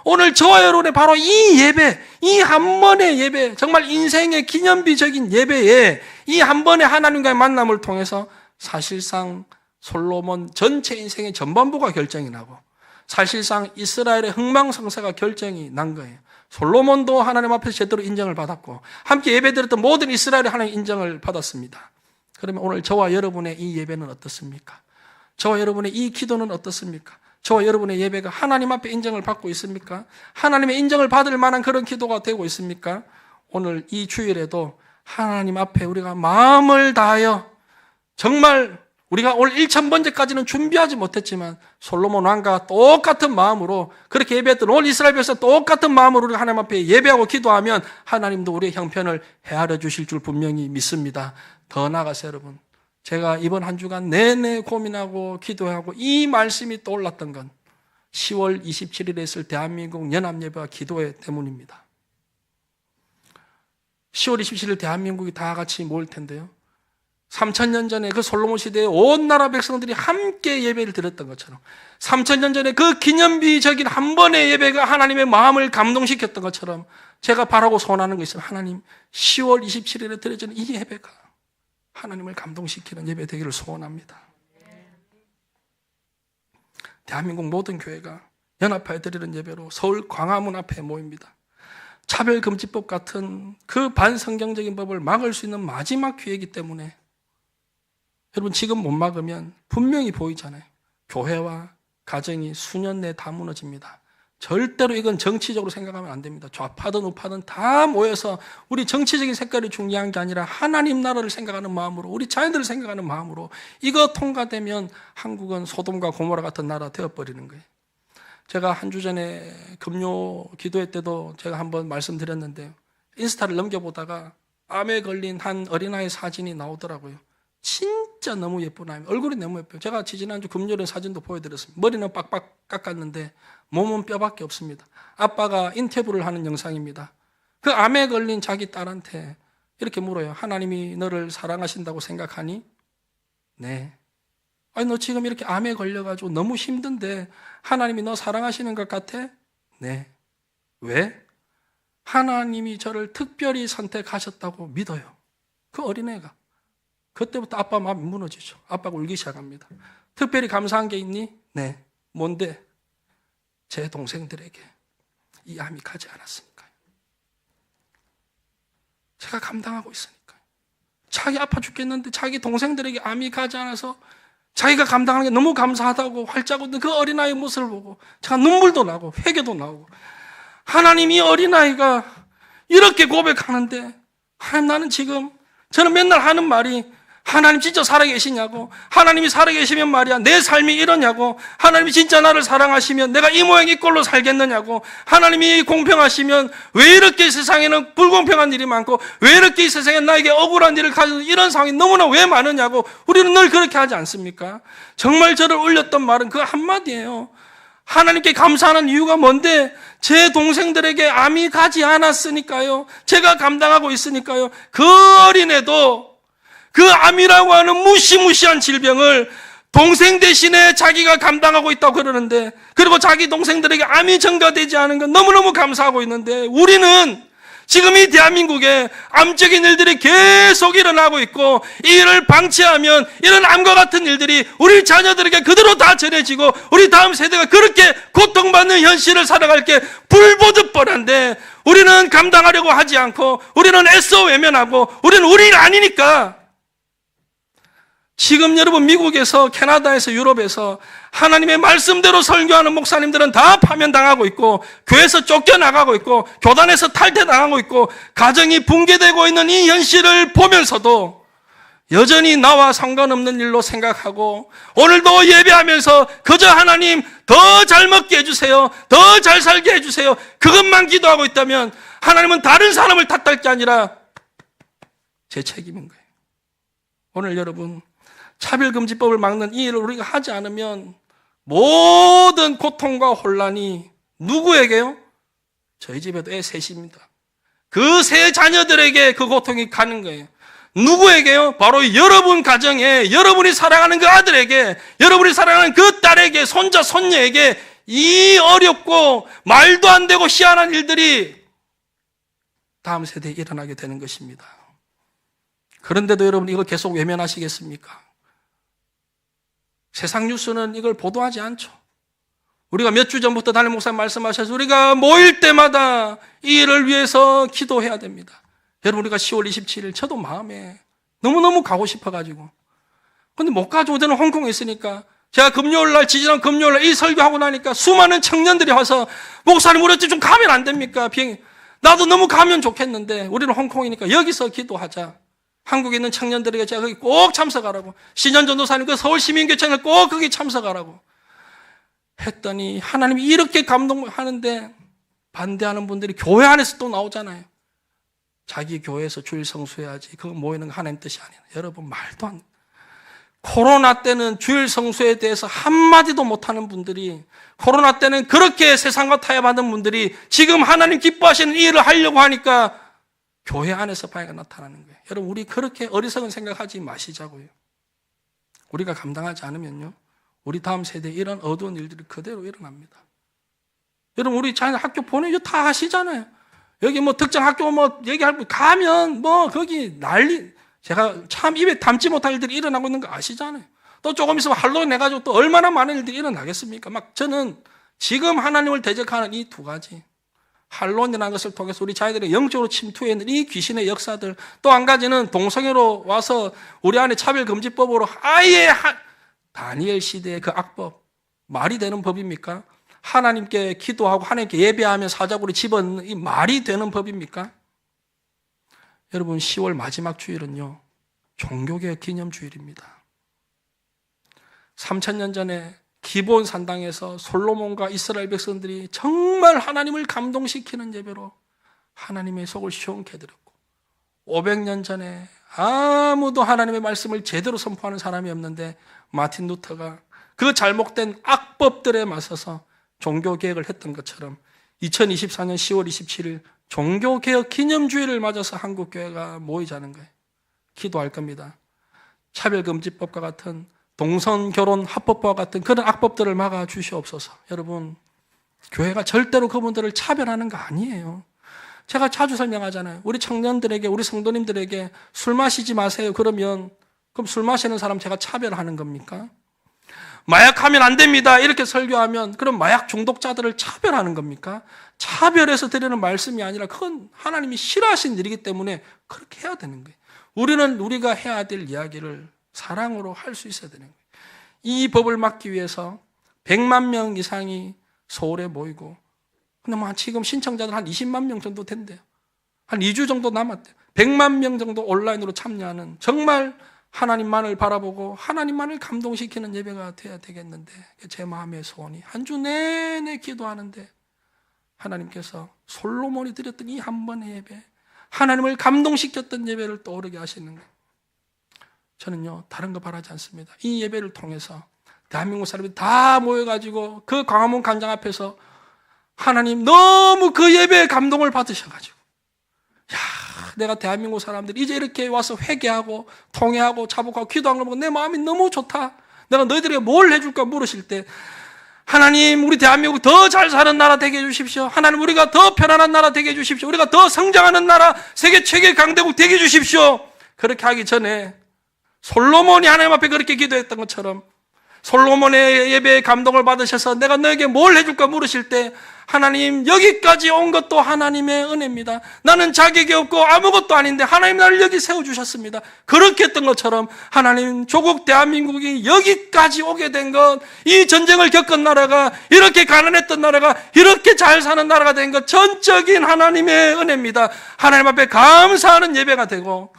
오늘 저와 여러분의 바로 이 예배, 이 한 번의 예배, 정말 인생의 기념비적인 예배에 이 한 번의 하나님과의 만남을 통해서 사실상 솔로몬 전체 인생의 전반부가 결정이 나고 사실상 이스라엘의 흥망성쇠가 결정이 난 거예요. 솔로몬도 하나님 앞에서 제대로 인정을 받았고 함께 예배드렸던 모든 이스라엘의 하나님 인정을 받았습니다. 그러면 오늘 저와 여러분의 이 예배는 어떻습니까? 저와 여러분의 이 기도는 어떻습니까? 저와 여러분의 예배가 하나님 앞에 인정을 받고 있습니까? 하나님의 인정을 받을 만한 그런 기도가 되고 있습니까? 오늘 이 주일에도 하나님 앞에 우리가 마음을 다하여 정말 우리가 올 1000번째까지는 준비하지 못했지만 솔로몬 왕과 똑같은 마음으로 그렇게 예배했던 올 이스라엘 백성 똑같은 마음으로 우리가 하나님 앞에 예배하고 기도하면 하나님도 우리의 형편을 헤아려 주실 줄 분명히 믿습니다. 더 나아가서 여러분, 제가 이번 한 주간 내내 고민하고 기도하고 이 말씀이 떠올랐던 건 10월 27일에 있을 대한민국 연합예배와 기도회 때문입니다. 10월 27일 대한민국이 다 같이 모일 텐데요, 3000년 전에 그 솔로몬 시대에 온 나라 백성들이 함께 예배를 드렸던 것처럼 3000년 전에 그 기념비적인 한 번의 예배가 하나님의 마음을 감동시켰던 것처럼 제가 바라고 소원하는 거 있어요. 하나님, 10월 27일에 드려지는 이 예배가 하나님을 감동시키는 예배 되기를 소원합니다. 대한민국 모든 교회가 연합하여 드리는 예배로 서울 광화문 앞에 모입니다. 차별금지법 같은 그 반성경적인 법을 막을 수 있는 마지막 기회이기 때문에 여러분, 지금 못 막으면 분명히 보이잖아요. 교회와 가정이 수년 내에 다 무너집니다. 절대로 이건 정치적으로 생각하면 안 됩니다. 좌파든 우파든 다 모여서 우리 정치적인 색깔이 중요한 게 아니라 하나님 나라를 생각하는 마음으로, 우리 자녀들을 생각하는 마음으로 이거 통과되면 한국은 소돔과 고모라 같은 나라 되어버리는 거예요. 제가 한 주 전에 금요 기도회 때도 제가 한번 말씀드렸는데요, 인스타를 넘겨보다가 암에 걸린 한 어린아이 사진이 나오더라고요. 진짜 너무 예쁜 아이, 얼굴이 너무 예뻐요. 제가 지난주 금요일에 사진도 보여드렸습니다. 머리는 빡빡 깎았는데 몸은 뼈밖에 없습니다. 아빠가 인터뷰를 하는 영상입니다. 그 암에 걸린 자기 딸한테 이렇게 물어요. 하나님이 너를 사랑하신다고 생각하니? 네. 아니, 너 지금 이렇게 암에 걸려가지고 너무 힘든데 하나님이 너 사랑하시는 것 같아? 네. 왜? 하나님이 저를 특별히 선택하셨다고 믿어요. 그 어린애가. 그때부터 아빠 마음이 무너지죠. 아빠가 울기 시작합니다. 특별히 감사한 게 있니? 네. 뭔데? 제 동생들에게 이 암이 가지 않았으니까요. 제가 감당하고 있으니까요. 자기 아파 죽겠는데 자기 동생들에게 암이 가지 않아서 자기가 감당하는 게 너무 감사하다고 활짝 웃는 그 어린아이의 모습을 보고 제가 눈물도 나고 회개도 나오고, 하나님, 이 어린아이가 이렇게 고백하는데 하나님, 나는 지금, 저는 맨날 하는 말이 하나님 진짜 살아계시냐고, 하나님이 살아계시면 말이야 내 삶이 이러냐고, 하나님이 진짜 나를 사랑하시면 내가 이 모양 이 꼴로 살겠느냐고, 하나님이 공평하시면 왜 이렇게 세상에는 불공평한 일이 많고 왜 이렇게 이 세상에 나에게 억울한 일을 가지고 이런 상황이 너무나 왜 많으냐고 우리는 늘 그렇게 하지 않습니까? 정말 저를 울렸던 말은 그 한마디예요. 하나님께 감사하는 이유가 뭔데? 제 동생들에게 암이 가지 않았으니까요. 제가 감당하고 있으니까요. 그 어린애도 그 암이라고 하는 무시무시한 질병을 동생 대신에 자기가 감당하고 있다고 그러는데, 그리고 자기 동생들에게 암이 전가되지 않은 건 너무너무 감사하고 있는데, 우리는 지금 이 대한민국에 암적인 일들이 계속 일어나고 있고, 이 일을 방치하면 이런 암과 같은 일들이 우리 자녀들에게 그대로 다 전해지고 우리 다음 세대가 그렇게 고통받는 현실을 살아갈 게 불보듯 뻔한데, 우리는 감당하려고 하지 않고 우리는 애써 외면하고 우리는 우리 일 아니니까. 지금 여러분, 미국에서, 캐나다에서, 유럽에서 하나님의 말씀대로 설교하는 목사님들은 다 파면당하고 있고, 교회에서 쫓겨나가고 있고, 교단에서 탈퇴당하고 있고, 가정이 붕괴되고 있는 이 현실을 보면서도 여전히 나와 상관없는 일로 생각하고, 오늘도 예배하면서 그저 하나님 더 잘 먹게 해주세요, 더 잘 살게 해주세요, 그것만 기도하고 있다면 하나님은 다른 사람을 탓할 게 아니라 제 책임인 거예요. 오늘 여러분, 차별금지법을 막는 이 일을 우리가 하지 않으면 모든 고통과 혼란이 누구에게요? 저희 집에도 애 셋입니다. 그 세 자녀들에게 그 고통이 가는 거예요. 누구에게요? 바로 여러분 가정에, 여러분이 사랑하는 그 아들에게, 여러분이 사랑하는 그 딸에게, 손자, 손녀에게 이 어렵고 말도 안 되고 희한한 일들이 다음 세대에 일어나게 되는 것입니다. 그런데도 여러분 이걸 계속 외면하시겠습니까? 세상 뉴스는 이걸 보도하지 않죠. 우리가 몇 주 전부터 담임 목사님 말씀하셔서 우리가 모일 때마다 이 일을 위해서 기도해야 됩니다. 여러분 우리가 10월 27일 저도 마음에 너무너무 가고 싶어가지고 근데 못 가지고 저는 홍콩에 있으니까 제가 금요일날 지지난 금요일날 이 설교하고 나니까 수많은 청년들이 와서 목사님 우리 좀 가면 안 됩니까? 나도 너무 가면 좋겠는데 우리는 홍콩이니까 여기서 기도하자. 한국에 있는 청년들에게 제가 거기 꼭 참석하라고 신현 전도사님 그 서울시민교청을 꼭 거기 참석하라고 했더니 하나님이 이렇게 감동하는데 반대하는 분들이 교회 안에서 또 나오잖아요. 자기 교회에서 주일 성수해야지. 그거 모이는 거 하나님 뜻이 아니에요. 여러분 말도 안 돼. 코로나 때는 주일 성수에 대해서 한마디도 못하는 분들이 코로나 때는 그렇게 세상과 타협하던 분들이 지금 하나님 기뻐하시는 이 일을 하려고 하니까 교회 안에서 방해가 나타나는 거예요. 여러분 우리 그렇게 어리석은 생각하지 마시자고요. 우리가 감당하지 않으면요. 우리 다음 세대에 이런 어두운 일들이 그대로 일어납니다. 여러분 우리 자녀 학교 보내죠. 다 아시잖아요. 여기 뭐 특정 학교 뭐 얘기할 거 가면 뭐 거기 난리 제가 참 입에 담지 못할 일들이 일어나고 있는 거 아시잖아요. 또 조금 있으면 할로윈 해가지고 또 얼마나 많은 일들이 일어나겠습니까? 막 저는 지금 하나님을 대적하는 이 두 가지 할로윈이라는 것을 통해서 우리 자녀들이 영적으로 침투해 있는 이 귀신의 역사들 또 한 가지는 동성애로 와서 우리 안에 차별금지법으로 아예 다니엘 시대의 그 악법 말이 되는 법입니까? 하나님께 기도하고 하나님께 예배하며 사자굴에 집어넣는 이 말이 되는 법입니까? 여러분 10월 마지막 주일은요 종교개혁 기념주일입니다. 3000년 전에 기브온 산당에서 솔로몬과 이스라엘 백성들이 정말 하나님을 감동시키는 예배로 하나님의 속을 시원케 해드렸고 500년 전에 아무도 하나님의 말씀을 제대로 선포하는 사람이 없는데 마틴 루터가 그 잘못된 악법들에 맞서서 종교개혁을 했던 것처럼 2024년 10월 27일 종교개혁 기념주의를 맞아서 한국교회가 모이자는 거예요. 기도할 겁니다. 차별금지법과 같은 동성결혼 합법과 같은 그런 악법들을 막아 주시옵소서. 여러분 교회가 절대로 그분들을 차별하는 거 아니에요. 제가 자주 설명하잖아요. 우리 청년들에게 우리 성도님들에게 술 마시지 마세요. 그러면 그럼 술 마시는 사람 제가 차별하는 겁니까? 마약하면 안 됩니다. 이렇게 설교하면 그럼 마약 중독자들을 차별하는 겁니까? 차별해서 드리는 말씀이 아니라 그건 하나님이 싫어하시는 일이기 때문에 그렇게 해야 되는 거예요. 우리는 우리가 해야 될 이야기를 사랑으로 할 수 있어야 되는 거예요. 이 법을 막기 위해서 100만 명 이상이 서울에 모이고 근데 뭐 지금 신청자들 한 20만 명 정도 된대요. 한 2주 정도 남았대요. 100만 명 정도 온라인으로 참여하는 정말 하나님만을 바라보고 하나님만을 감동시키는 예배가 돼야 되겠는데 제 마음의 소원이 한 주 내내 기도하는데 하나님께서 솔로몬이 드렸던 이 한 번의 예배 하나님을 감동시켰던 예배를 떠오르게 하시는 거예요. 저는요 다른 거 바라지 않습니다. 이 예배를 통해서 대한민국 사람들이 다 모여가지고 그 광화문 광장 앞에서 하나님 너무 그 예배에 감동을 받으셔가지고 야 내가 대한민국 사람들이 이제 이렇게 와서 회개하고 통회하고 자복하고 기도한 걸 보고 내 마음이 너무 좋다. 내가 너희들에게 뭘 해줄까 물으실 때 하나님 우리 대한민국 더 잘 사는 나라 되게 해주십시오. 하나님 우리가 더 편안한 나라 되게 해주십시오. 우리가 더 성장하는 나라 세계 최고의 강대국 되게 해주십시오. 그렇게 하기 전에 솔로몬이 하나님 앞에 그렇게 기도했던 것처럼 솔로몬의 예배에 감동을 받으셔서 내가 너에게 뭘 해줄까 물으실 때 하나님 여기까지 온 것도 하나님의 은혜입니다. 나는 자격이 없고 아무것도 아닌데 하나님 나를 여기 세워주셨습니다. 그렇게 했던 것처럼 하나님 조국 대한민국이 여기까지 오게 된 것 이 전쟁을 겪은 나라가 이렇게 가난했던 나라가 이렇게 잘 사는 나라가 된 것 전적인 하나님의 은혜입니다. 하나님 앞에 감사하는 예배가 되고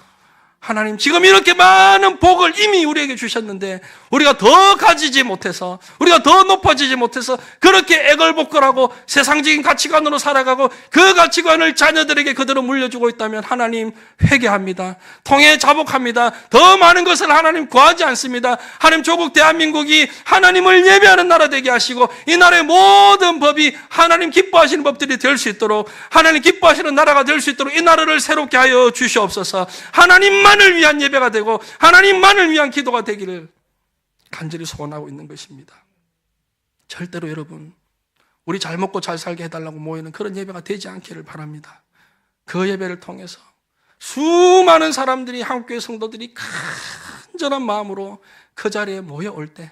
하나님 지금 이렇게 많은 복을 이미 우리에게 주셨는데 우리가 더 가지지 못해서, 우리가 더 높아지지 못해서 그렇게 애걸복걸하고 세상적인 가치관으로 살아가고 그 가치관을 자녀들에게 그대로 물려주고 있다면 하나님 회개합니다. 통해 자복합니다. 더 많은 것을 하나님 구하지 않습니다. 하나님 조국 대한민국이 하나님을 예배하는 나라 되게 하시고 이 나라의 모든 법이 하나님 기뻐하시는 법들이 될 수 있도록, 하나님 기뻐하시는 나라가 될 수 있도록 이 나라를 새롭게 하여 주시옵소서. 하나님만을 위한 예배가 되고 하나님만을 위한 기도가 되기를 간절히 소원하고 있는 것입니다. 절대로 여러분, 우리 잘 먹고 잘 살게 해달라고 모이는 그런 예배가 되지 않기를 바랍니다. 그 예배를 통해서 수많은 사람들이, 한국교회 성도들이 간절한 마음으로 그 자리에 모여올 때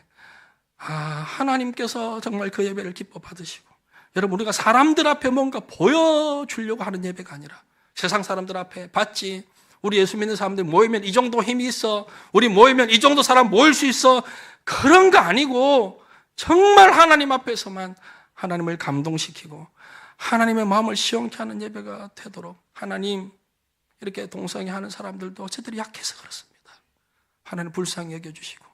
하나님께서 정말 그 예배를 기뻐 받으시고, 여러분, 우리가 사람들 앞에 뭔가 보여주려고 하는 예배가 아니라 세상 사람들 앞에 봤지, 우리 예수 믿는 사람들 모이면 이 정도 힘이 있어, 우리 모이면 이 정도 사람 모일 수 있어, 그런 거 아니고 정말 하나님 앞에서만 하나님을 감동시키고 하나님의 마음을 시원케 하는 예배가 되도록, 하나님, 이렇게 동성애하는 사람들도 저들이 약해서 그렇습니다. 하나님 불쌍히 여겨주시고,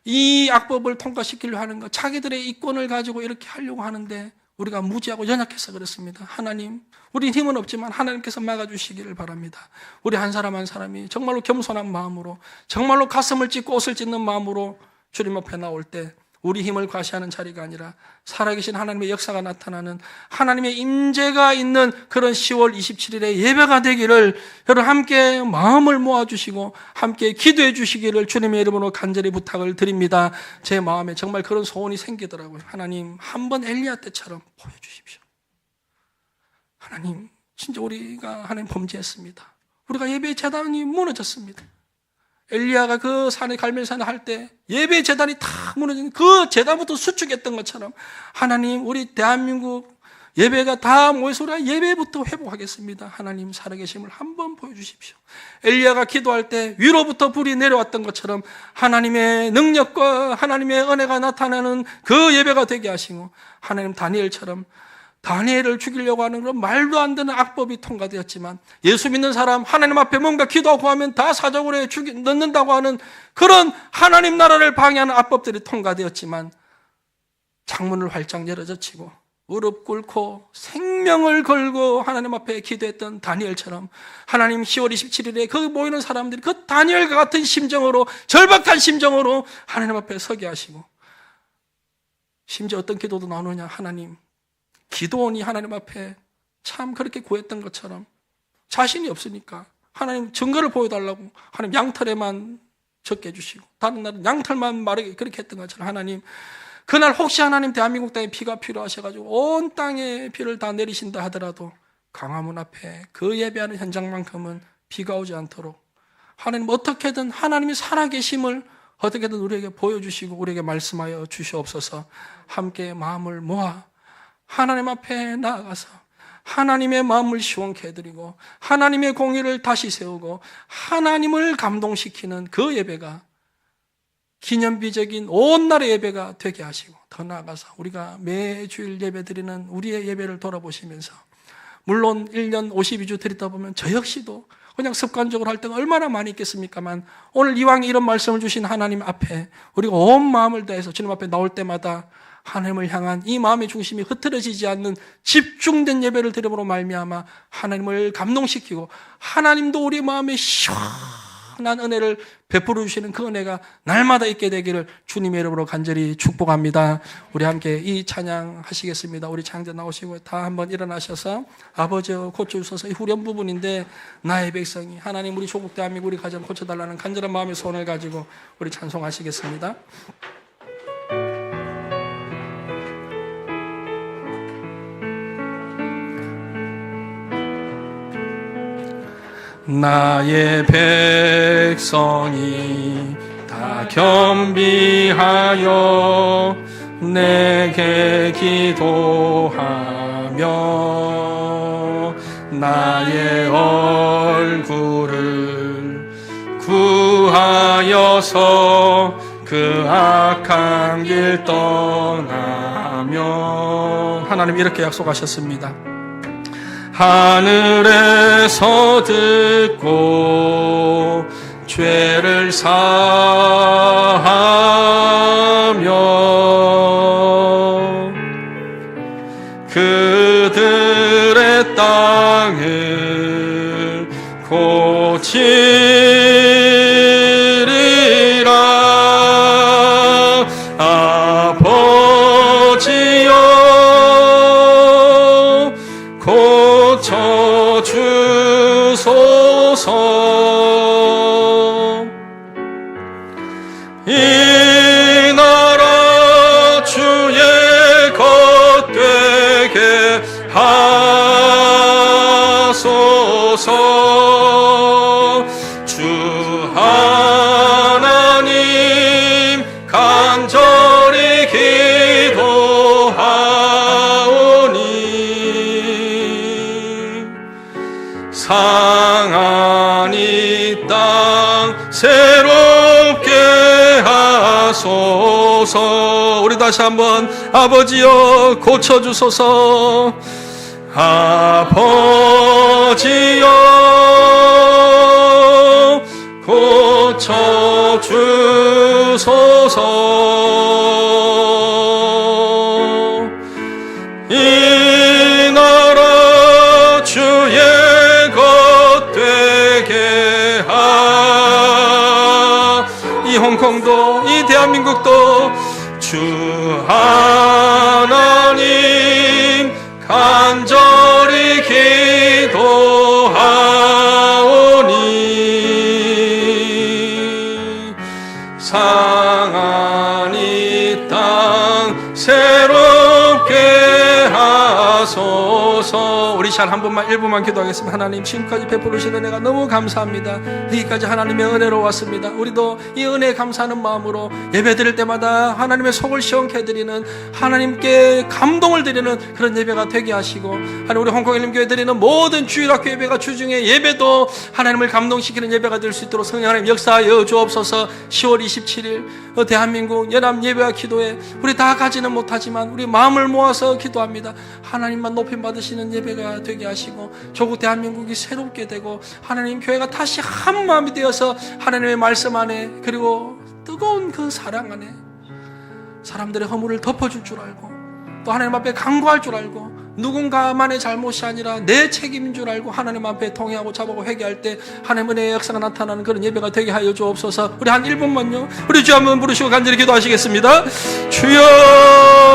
이 악법을 통과시키려 하는 것, 자기들의 이권을 가지고 이렇게 하려고 하는데 우리가 무지하고 연약해서 그렇습니다. 하나님, 우리 힘은 없지만 하나님께서 막아주시기를 바랍니다. 우리 한 사람 한 사람이 정말로 겸손한 마음으로, 정말로 가슴을 찢고 옷을 찢는 마음으로 주님 앞에 나올 때 우리 힘을 과시하는 자리가 아니라 살아계신 하나님의 역사가 나타나는, 하나님의 임재가 있는 그런 10월 27일의 예배가 되기를 여러분 함께 마음을 모아주시고 함께 기도해 주시기를 주님의 이름으로 간절히 부탁을 드립니다. 제 마음에 정말 그런 소원이 생기더라고요. 하나님, 한번 엘리야 때처럼 보여주십시오. 하나님, 진짜 우리가 하나님 범죄했습니다. 우리가 예배 제단이 무너졌습니다. 엘리야가 그 산에, 갈멜산에 할 때 예배 제단이 다 무너진, 그 제단부터 수축했던 것처럼 하나님, 우리 대한민국 예배가 다 모여서 우리가 예배부터 회복하겠습니다. 하나님 살아계심을 한번 보여주십시오. 엘리야가 기도할 때 위로부터 불이 내려왔던 것처럼 하나님의 능력과 하나님의 은혜가 나타나는 그 예배가 되게 하시고, 하나님 다니엘처럼 다니엘을 죽이려고 하는 그런 말도 안 되는 악법이 통과되었지만 예수 믿는 사람, 하나님 앞에 뭔가 기도하고 하면 다 사적으로 넣는다고 하는 그런 하나님 나라를 방해하는 악법들이 통과되었지만 창문을 활짝 열어젖히고 무릎 꿇고 생명을 걸고 하나님 앞에 기도했던 다니엘처럼 하나님 10월 27일에 그 모이는 사람들이 그 다니엘과 같은 심정으로, 절박한 심정으로 하나님 앞에 서게 하시고, 심지어 어떤 기도도 나오느냐, 하나님, 기도원이 하나님 앞에 참 그렇게 구했던 것처럼 자신이 없으니까 하나님 증거를 보여달라고 하나님 양털에만 적게 해주시고 다른 날은 양털만 마르게 그렇게 했던 것처럼, 하나님, 그날 혹시 하나님 대한민국 땅에 피가 필요하셔가지고 온 땅에 피를 다 내리신다 하더라도 광화문 앞에 그 예배하는 현장만큼은 비가 오지 않도록 하나님 어떻게든 하나님이 살아계심을 어떻게든 우리에게 보여주시고 우리에게 말씀하여 주시옵소서. 함께 마음을 모아 하나님 앞에 나아가서 하나님의 마음을 시원케 해드리고 하나님의 공의를 다시 세우고 하나님을 감동시키는 그 예배가 기념비적인 온 나라의 예배가 되게 하시고, 더 나아가서 우리가 매주일 예배 드리는 우리의 예배를 돌아보시면서, 물론 1년 52주 드리다 보면 저 역시도 그냥 습관적으로 할 때가 얼마나 많이 있겠습니까만, 오늘 이왕 이런 말씀을 주신 하나님 앞에 우리가 온 마음을 다해서 주님 앞에 나올 때마다 하나님을 향한 이 마음의 중심이 흐트러지지 않는 집중된 예배를 드림으로 말미암아 하나님을 감동시키고 하나님도 우리 마음에 시원한 은혜를 베풀어 주시는 그 은혜가 날마다 있게 되기를 주님의 이름으로 간절히 축복합니다. 우리 함께 이 찬양 하시겠습니다. 우리 찬양대 나오시고 다 한번 일어나셔서 아버지여 고쳐주소서. 이 후렴 부분인데 나의 백성이, 하나님 우리 조국 대한민국 우리 가정 고쳐달라는 간절한 마음의 소원을 가지고 우리 찬송하시겠습니다. 나의 백성이 다 겸비하여 내게 기도하며 나의 얼굴을 구하여서 그 악한 길 떠나며, 하나님 이렇게 약속하셨습니다. 하늘에서 듣고 죄를 사하며 그들의 땅을 고치리라. 아버지여 고쳐주소서. 이 나라 주의 것 되게 하소서. 주 하나님 간절히 기도하오니 상한 이 땅 새롭게 하소서. 우리 다시 한번 아버지여 고쳐주소서. 아버지여 고쳐주소서. 이 나라 주의 것 되게 이 홍콩도 이 대한민국도 주 하나님 간절히 기도하오니 상한 이 땅 새롭게 하소서. 우리 잘 한 번만 1분만 기도하겠습니다. 하나님 지금까지 베풀으신 은혜가 너무 감사합니다. 여기까지 하나님의 은혜로 왔습니다. 우리도 이 은혜에 감사하는 마음으로 예배 드릴 때마다 하나님의 속을 시원케 해드리는 하나님께 감동을 드리는 그런 예배가 되게 하시고, 하나님 우리 홍콩일림교회 드리는 모든 주일학교 예배가 주중에 예배도 하나님을 감동시키는 예배가 될 수 있도록 성령 하나님 역사하여 주옵소서. 10월 27일 대한민국 연합 예배와 기도회 우리 다 가지는 못하지만 우리 마음을 모아서 기도합니다. 하나님만 높임 받으시는 예배가 되게 하시고 조국 대한민국이 새롭게 되고 하나님 교회가 다시 한 마음이 되어서 하나님의 말씀 안에 그리고 뜨거운 그 사랑 안에 사람들의 허물을 덮어줄 줄 알고 또 하나님 앞에 간구할 줄 알고 누군가만의 잘못이 아니라 내 책임인 줄 알고 하나님 앞에 통회하고 자복하고 회개할 때 하나님 은혜의 역사가 나타나는 그런 예배가 되게 하여 주옵소서. 우리 한 1분만요 우리 주 한번 부르시고 간절히 기도하시겠습니다. 주여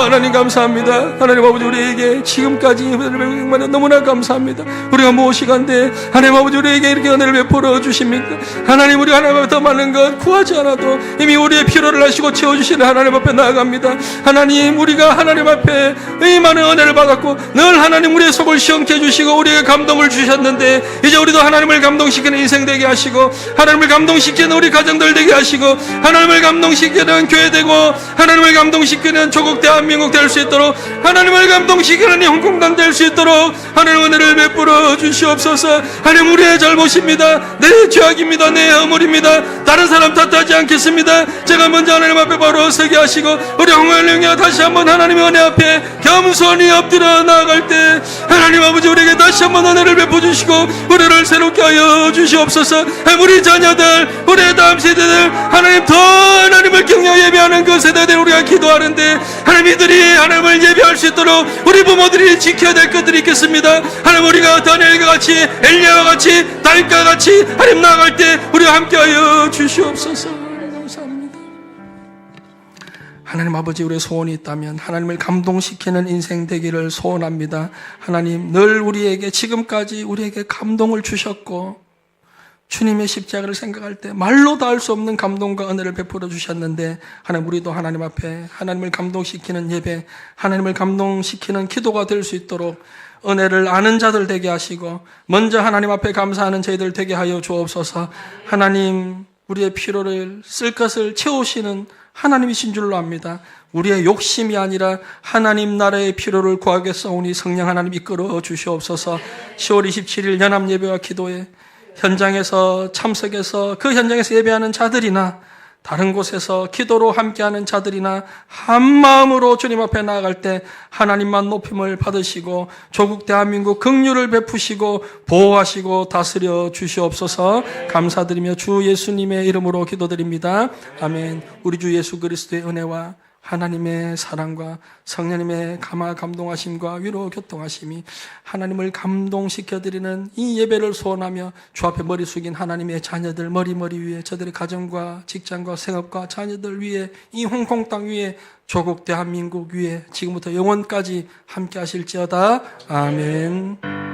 하나님 감사합니다. 하나님 아버지 우리에게 지금까지 은혜를 너무나 감사합니다. 우리가 무엇이간데 하나님 아버지 우리에게 이렇게 은혜를 베풀어 주십니까? 하나님 우리가 하나님 앞에 더 많은 것 구하지 않아도 이미 우리의 필요를 하시고 채워주시는 하나님 앞에 나아갑니다. 하나님 우리가 하나님 앞에 이 많은 은혜를 받았고 늘 하나님 우리의 속을 시원케 해주시고 우리에게 감동을 주셨는데 이제 우리도 하나님을 감동시키는 인생 되게 하시고 하나님을 감동시키는 우리 가정들 되게 하시고 하나님을 감동시키는 교회 되고 하나님을 감동시키는 조국 대한민국 될 수 있도록 하나님을 감동시키는 이 홍콩당 될 수 있도록 하나님 은혜를 베풀어 주시옵소서. 하나님 우리의 잘못입니다. 내 죄악입니다. 내 허물입니다. 다른 사람 탓하지 않겠습니다. 제가 먼저 하나님 앞에 바로 서게 하시고 우리 홍콩일령이 다시 한번 하나님의 은혜 앞에 겸손히 엎드려 나아갈 때 하나님 아버지 우리에게 다시 한번 은혜를 베풀어주시고 우리를 새롭게 하여 주시옵소서. 우리 자녀들 우리의 다음 세대들 하나님 더 하나님을 경외 예배하는 그 세대들 우리가 기도하는데 하나님 이들이 하나님을 예배할 수 있도록 우리 부모들이 지켜야 될 것들이 있겠습니다. 하나님 우리가 다니엘과 같이 엘리야와 같이 다윗과 같이 하나님 나아갈 때 우리와 함께하여 주시옵소서. 감사합니다. 하나님 아버지 우리의 소원이 있다면 하나님을 감동시키는 인생 되기를 소원합니다. 하나님 늘 우리에게 지금까지 우리에게 감동을 주셨고 주님의 십자가를 생각할 때 말로 다 할 수 없는 감동과 은혜를 베풀어 주셨는데 하나님 우리도 하나님 앞에 하나님을 감동시키는 예배 하나님을 감동시키는 기도가 될 수 있도록 은혜를 아는 자들 되게 하시고 먼저 하나님 앞에 감사하는 저희들 되게 하여 주옵소서. 하나님 우리의 필요를 쓸 것을 채우시는 하나님이신 줄로 압니다. 우리의 욕심이 아니라 하나님 나라의 필요를 구하겠사오니 성령 하나님 이끌어 주시옵소서. 10월 27일 연합 예배와 기도에 현장에서 참석해서 그 현장에서 예배하는 자들이나 다른 곳에서 기도로 함께하는 자들이나 한 마음으로 주님 앞에 나아갈 때 하나님만 높임을 받으시고 조국 대한민국 긍휼을 베푸시고 보호하시고 다스려 주시옵소서. 감사드리며 주 예수님의 이름으로 기도드립니다. 아멘. 우리 주 예수 그리스도의 은혜와 하나님의 사랑과 성령님의 감동하심과 위로 교통하심이 하나님을 감동시켜드리는 이 예배를 소원하며 주 앞에 머리 숙인 하나님의 자녀들 머리 위에 저들의 가정과 직장과 생업과 자녀들 위에 이 홍콩 땅 위에 조국 대한민국 위에 지금부터 영원까지 함께 하실지어다. 아멘.